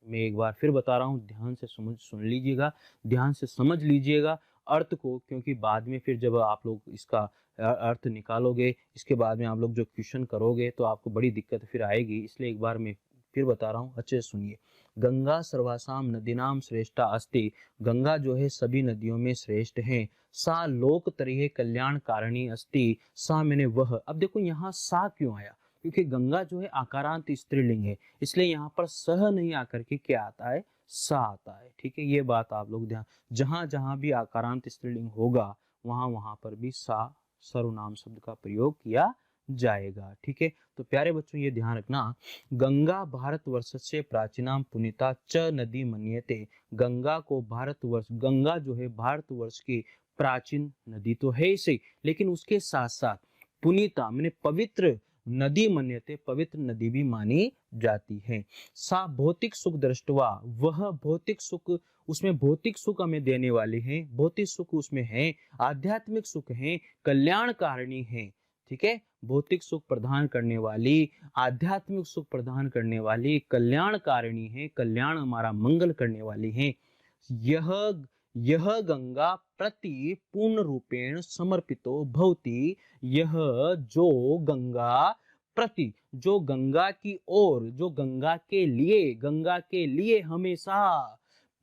मैं एक बार फिर बता रहा हूँ, ध्यान से सुन लीजिएगा, ध्यान से समझ लीजिएगा अर्थ को, क्योंकि बाद में फिर जब आप लोग इसका अर्थ निकालोगे, इसके बाद में आप लोग जो क्वेश्चन करोगे तो आपको बड़ी दिक्कत फिर आएगी। इसलिए एक बार मैं फिर बता रहा हूँ, अच्छे से सुनिए। गंगा सर्वासाम नदीनाम श्रेष्ठा अस्ति, गंगा जो है सभी नदियों में श्रेष्ठ है। सा लोक तरीहे कल्याण कारिणी अस्ति, सा मैंने वह। अब देखो यहाँ सा क्यों आया, क्योंकि गंगा जो है आकारांत स्त्रीलिंग है, इसलिए यहाँ पर सह नहीं आकर के क्या आता है, सा आता है। ठीक है, ये बात आप लोग ध्यान, जहां जहां भी आकारांत स्त्रीलिंग होगा वहां वहां पर भी सा सर्वनाम शब्द का प्रयोग किया जाएगा। ठीक है, तो प्यारे बच्चों ये ध्यान रखना, गंगा भारतवर्ष से प्राचीनाम पुनीता च नदी मन्यते, गंगा को भारतवर्ष, गंगा जो है भारतवर्ष की प्राचीन नदी तो है ही, लेकिन उसके साथ साथ पुनीता मैंने पवित्र नदी मन्यते, पवित्र नदी भी मानी जाती है। सा भौतिक सुख दृष्टवा, वह भौतिक सुख, उसमें भौतिक सुख हमें देने वाले हैं, भौतिक सुख उसमें है, आध्यात्मिक सुख है, कल्याणकारिणी है। ठीक है, भौतिक सुख प्रदान करने वाली, आध्यात्मिक सुख प्रदान करने वाली, कल्याणकारिणी है, कल्याण हमारा मंगल करने वाली है। यह गंगा प्रति पूर्ण रूपेण समर्पितो भवति, यह जो गंगा प्रति, जो गंगा की ओर, जो गंगा के लिए हमेशा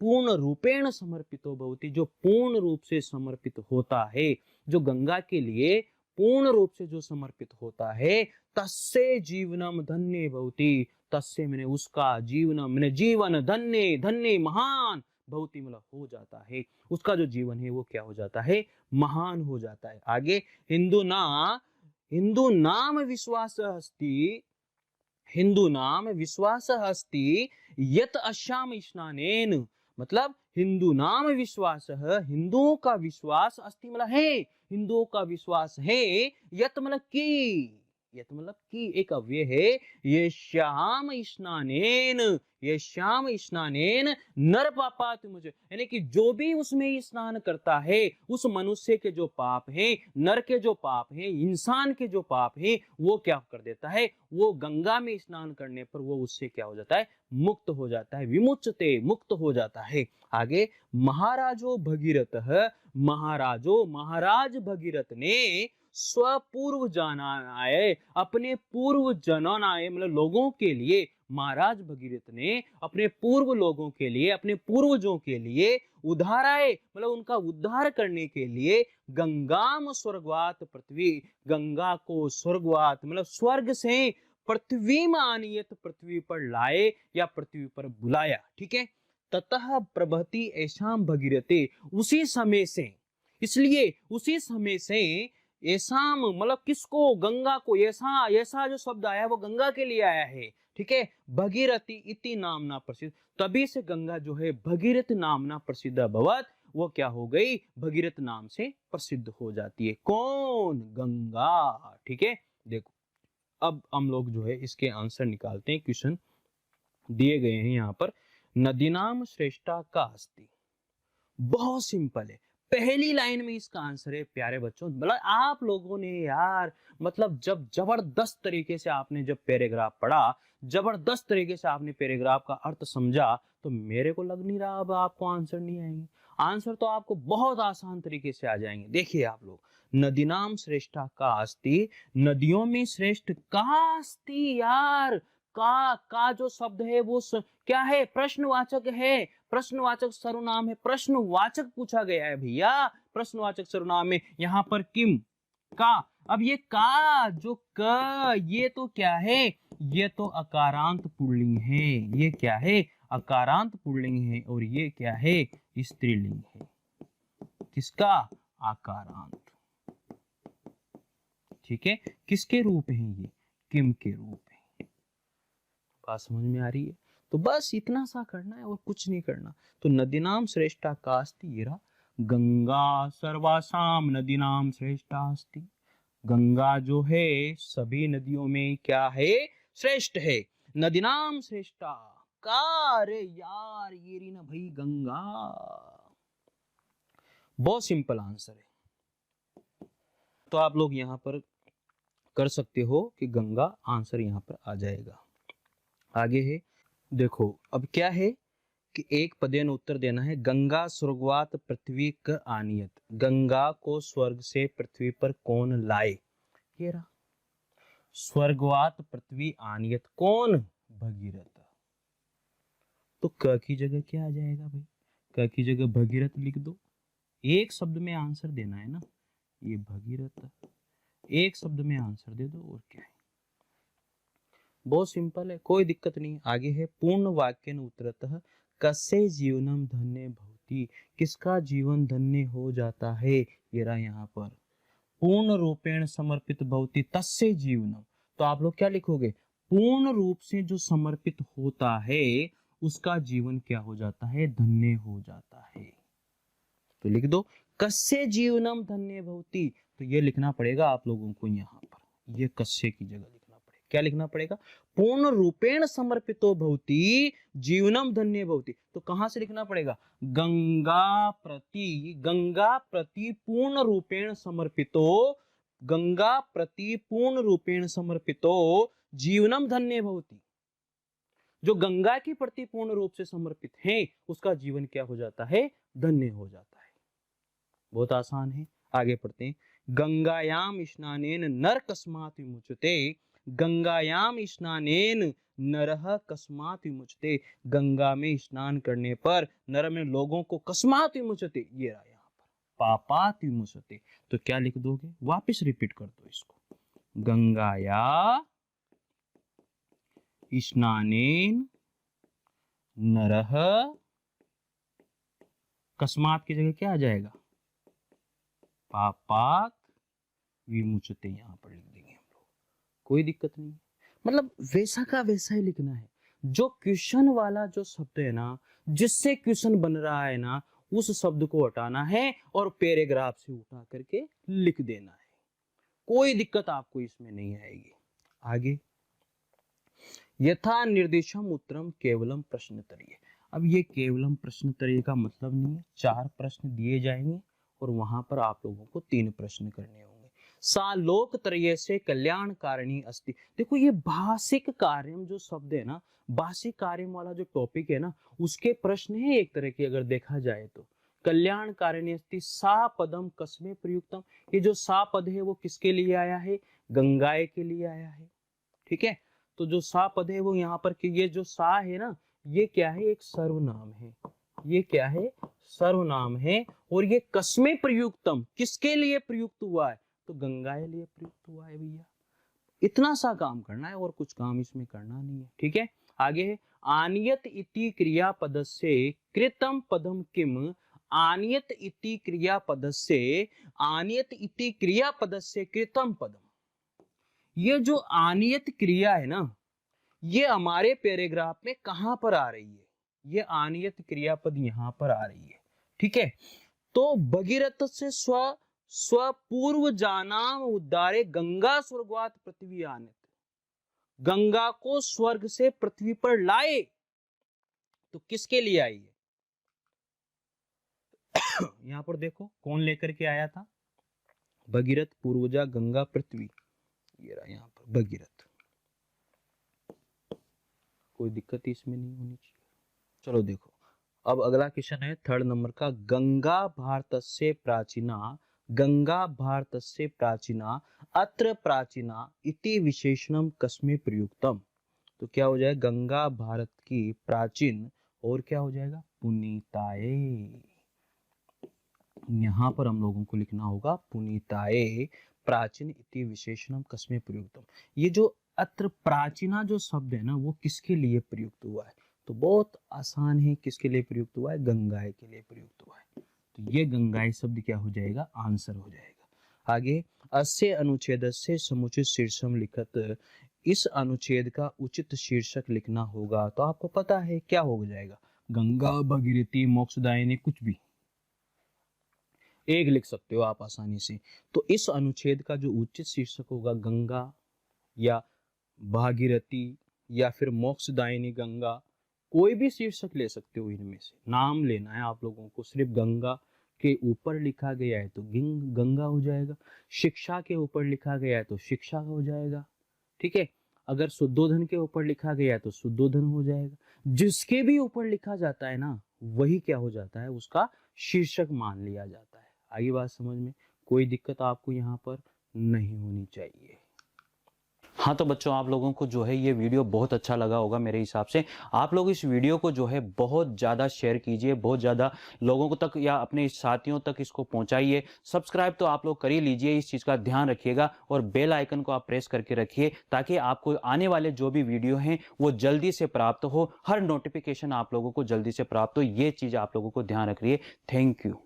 पूर्ण रूपेण समर्पितो भवति, जो पूर्ण रूप से समर्पित होता है, जो गंगा के लिए पूर्ण रूप से जो समर्पित होता है, तस्से जीवनम धन्य भवति, तस्से मैंने उसका, जीवनम मैंने जीवन, धन्य धन्य महान, भवति मतलब हो जाता है, उसका जो जीवन है वो क्या हो जाता है, महान हो जाता है। आगे, हिंदू नाम विश्वास अस्ति, हिंदू नाम विश्वास अस्ति यत अश्याम स्नानेन, मतलब हिंदू नाम विश्वास, हिंदुओं का विश्वास, अस्ति मतलब है, हिंदुओं का विश्वास है, यत मतलब की, यत मतलब की एक अव्यय है, ये श्याम स्नानेन, ये श्याम स्नानेन नर पापात मुझे, यानी कि जो भी उसमें स्नान करता है उस मनुष्य के जो पाप है, नर के जो पाप है, इंसान के जो पाप है, वो क्या कर देता है, वो गंगा में स्नान करने पर वो उससे क्या हो जाता है, मुक्त हो जाता है, विमुच्यते, मुक्त हो जाता है। आगे, महाराजो भगीरथ, महाराज भगीरथ ने स्वपूर्व जानाए, अपने पूर्व जनानाए मतलब लोगों के लिए, महाराज भगीरथ ने अपने पूर्व लोगों के लिए, अपने पूर्वजों के लिए, उद्धाराए मतलब उनका उद्धार करने के लिए, गंगाम स्वर्गवात पृथ्वी, गंगा को स्वर्गवात मतलब स्वर्ग से पृथ्वी में आनियत, पृथ्वी पर लाए या पृथ्वी पर बुलाया, ठीक है। ततः प्रभति ऐशाम भगीरथे, उसी समय से, इसलिए उसी समय से ऐसाम मतलब किसको, गंगा को, ऐसा ऐसा जो शब्द आया वो गंगा के लिए आया है, ठीक है। भगीरथी इति नामना प्रसिद्ध, तभी से गंगा जो है भगीरथ नामना प्रसिद्ध भवत, वो क्या हो गई, भगीरथ नाम से प्रसिद्ध हो जाती है। कौन, गंगा, ठीक है। देखो अब हम लोग जो है इसके आंसर निकालते हैं, क्वेश्चन दिए गए हैं यहाँ पर, नदीनाम श्रेष्ठा का अस्ति, बहुत सिंपल है, पहली लाइन में इसका आंसर है प्यारे बच्चों। मतलब आप लोगों ने यार, मतलब जब जबरदस्त तरीके से आपने जब पैराग्राफ पढ़ा, जबरदस्त तरीके से आपने पैराग्राफ का अर्थ समझा, तो मेरे को लग नहीं रहा अब आपको आंसर नहीं आएंगे। आंसर तो आपको बहुत आसान तरीके से आ जाएंगे। देखिए आप लोग, नदीनाम श्रेष्ठा का अस्ति, नदियों में श्रेष्ठ का अस्ति, यार का जो शब्द है वो क्या है, प्रश्नवाचक है, प्रश्नवाचक सर्वनाम है, प्रश्नवाचक पूछा गया है भैया, प्रश्नवाचक सर्वनाम में यहाँ पर किम का। अब ये का जो क, ये तो क्या है, ये तो अकारांत पुल्लिंग है, ये क्या है, अकारांत पुल्लिंग है, और ये क्या है, स्त्रीलिंग है, किसका, आकारांत, ठीक है। किसके रूप हैं ये, किम के रूप है। बात समझ में आ रही है। तो बस इतना सा करना है और कुछ नहीं करना। तो नदीनाम श्रेष्ठा कास्ति, ये रहा, गंगा सर्वासाम नदीनाम श्रेष्ठा अस्ति, गंगा जो है सभी नदियों में क्या है, श्रेष्ठ है। नदीनाम श्रेष्ठा का, रे यार ये रही ना भाई गंगा, बहुत सिंपल आंसर है। तो आप लोग यहां पर कर सकते हो कि गंगा आंसर यहां पर आ जाएगा। आगे है, देखो अब क्या है कि एक पदेन उत्तर देना है, गंगा स्वर्गवात पृथ्वी क आनियत, गंगा को स्वर्ग से पृथ्वी पर कौन लाए, ये रहा, स्वर्गवात पृथ्वी आनियत कौन, भगीरथ। तो क की जगह क्या आ जाएगा भाई, क की जगह भगीरथ लिख दो, एक शब्द में आंसर देना है ना, ये भगीरथ, एक शब्द में आंसर दे दो, और क्या है, बहुत सिंपल है, कोई दिक्कत नहीं। आगे है, पूर्ण वाक्य उत्तरतः कस्य जीवनम धन्य भवति, किसका जीवन धन्य हो जाता है, ये रहा यहाँ पर, पूर्ण रूपेण समर्पित भवति तस्य जीवनम। तो आप लोग क्या लिखोगे, पूर्ण रूप से जो समर्पित होता है उसका जीवन क्या हो जाता है, धन्य हो जाता है। तो लिख दो, कस्य जीवनम धन्य भवति, तो ये लिखना पड़ेगा आप लोगों को यहाँ पर, ये कस्य की जगह लिखना पड़ेगा, क्या लिखना पड़ेगा, पूर्ण रूपेण समर्पितो भवति जीवनम धन्य भवति। तो कहां से लिखना पड़ेगा, गंगा प्रति पूर्ण रूपेण समर्पितो, गंगा प्रति पूर्ण रूपेण समर्पितो जीवनम धन्य भवति, जो गंगा के प्रति पूर्ण रूप से समर्पित है उसका जीवन क्या हो जाता है, धन्य हो जाता है। बहुत आसान है, आगे पढ़ते हैं, गंगायाम स्नानेन नर कस्मात् विमुच्यते, गंगायाम स्नानेन नरः कस्मात् विमुच्यते, गंगा में स्नान करने पर नर में लोगों को कस्मात् विमुच्यते, ये रहा यहाँ पर, पापात् विमुच्यते। तो क्या लिख दोगे, वापस रिपीट कर दो इसको, गंगाया स्नानेन नरः, कस्मात् की जगह क्या आ जाएगा, पापात् विमुच्यते, यहां पर लिख देंगे हम लोग, कोई दिक्कत नहीं। मतलब वैसा का वैसा ही लिखना है। जो क्वेश्चन वाला जो शब्द है ना, जिससे क्वेश्चन बन रहा है ना, उस शब्द को हटाना है और पैराग्राफ से उठा करके लिख देना है। कोई दिक्कत आपको इसमें नहीं आएगी। आगे, यथा निर्देशम उत्तरम केवलम प्रश्नोत्तरीय। अब ये केवलम प्रश्नोत्तरीय का मतलब नहीं है, 4 प्रश्न दिए जाएंगे और वहां पर आप लोगों को 3 प्रश्न करने होंगे। सालोक त्रय से कल्याणकारिणी अस्ति। देखो ये भाषिक कार्यम जो शब्द है ना, भाषिक कार्यम वाला जो टॉपिक है ना, उसके प्रश्न है एक तरह की अगर देखा जाए तो। कल्याणकारिणी अस्ति सा पदम कस्मे प्रयुक्तम। ये जो सा पद है वो किसके लिए आया है? गंगाए के लिए आया है। ठीक है, तो जो सा पद है वो यहाँ पर, ये जो सा है ना, ये क्या है? एक सर्वनाम है। ये क्या है? सर्वनाम है। और ये कस्मे प्रयुक्तम, किसके लिए प्रयुक्त हुआ है? तो गंगाए लिए प्रयुक्त हुआ है भैया। इतना सा काम करना है और कुछ काम इसमें करना नहीं है। ठीक है, आगे है आनियत इति क्रियापदस्य कृतम पदम किम। आनियत इति क्रियापदस्य, आनियत इति क्रियापदस्य कृतम पदम। ये जो आनियत क्रिया है ना, ये हमारे पैराग्राफ में कहां पर आ रही है? ये आनियत क्रियापद यहां पर आ रही है। ठीक है, तो भगीरथ से स्वपूर्व जानाम उद्धारे गंगा स्वर्गवात पृथ्वी आनित। गंगा को स्वर्ग से पृथ्वी पर लाए, तो किसके लिए आई है? यहां पर देखो कौन लेकर के आया था? भगीरथ, पूर्वजा, गंगा, पृथ्वी। ये रहा यहां पर भगीरथ। कोई दिक्कत इसमें नहीं होनी चाहिए। चलो देखो, अब अगला क्वेश्चन है 3rd नंबर का। गंगा भारतस्य प्राचीना, गंगा भारतस्य प्राचीना अत्र प्राचीना इति विशेषणम कस्मे प्रयुक्तम। तो क्या हो जाएगा? गंगा भारत की प्राचीन और क्या हो जाएगा? पुनीताए। यहां पर हम लोगों को लिखना होगा पुनीताए प्राचीन इति विशेषणम कस्मे प्रयुक्तम। ये जो अत्र प्राचीना जो शब्द है ना, वो किसके लिए प्रयुक्त हुआ है? तो बहुत आसान है, किसके लिए प्रयुक्त हुआ है? गंगाए के लिए प्रयुक्त हुआ है। तो ये गंगाए शब्द क्या हो जाएगा? आंसर हो जाएगा। आगे, अस्य अनुच्छेद से समुचित शीर्षम लिखत। इस अनुच्छेद का उचित शीर्षक लिखना होगा। तो आपको पता है क्या हो जाएगा? गंगा, भगीरथी, मोक्षदायिनी, कुछ भी एक लिख सकते हो आप आसानी से। तो इस अनुच्छेद का जो उचित शीर्षक होगा, गंगा या भागीरथी या फिर मोक्षदायिनी गंगा, कोई भी शीर्षक ले सकते हो। इनमें से नाम लेना है आप लोगों को। सिर्फ गंगा के ऊपर लिखा गया है तो गंगा हो जाएगा, शिक्षा के ऊपर लिखा गया है तो शिक्षा हो जाएगा। ठीक है, अगर शुद्धोधन के ऊपर लिखा गया है तो शुद्धोधन हो जाएगा। जिसके भी ऊपर लिखा जाता है ना, वही क्या हो जाता है? उसका शीर्षक मान लिया जाता है। आगे बात समझ में? कोई दिक्कत आपको यहाँ पर नहीं होनी चाहिए। हाँ तो बच्चों, आप लोगों को जो है ये वीडियो बहुत अच्छा लगा होगा मेरे हिसाब से। आप लोग इस वीडियो को जो है बहुत ज़्यादा शेयर कीजिए, बहुत ज़्यादा लोगों को तक या अपने साथियों तक इसको पहुंचाइए। सब्सक्राइब तो आप लोग कर ही लीजिए, इस चीज़ का ध्यान रखिएगा और बेल आइकन को आप प्रेस करके रखिए ताकि आपको आने वाले जो भी वीडियो हैं वो जल्दी से प्राप्त हो, हर नोटिफिकेशन आप लोगों को जल्दी से प्राप्त हो। ये चीज़ आप लोगों को ध्यान रखिए। Thank you.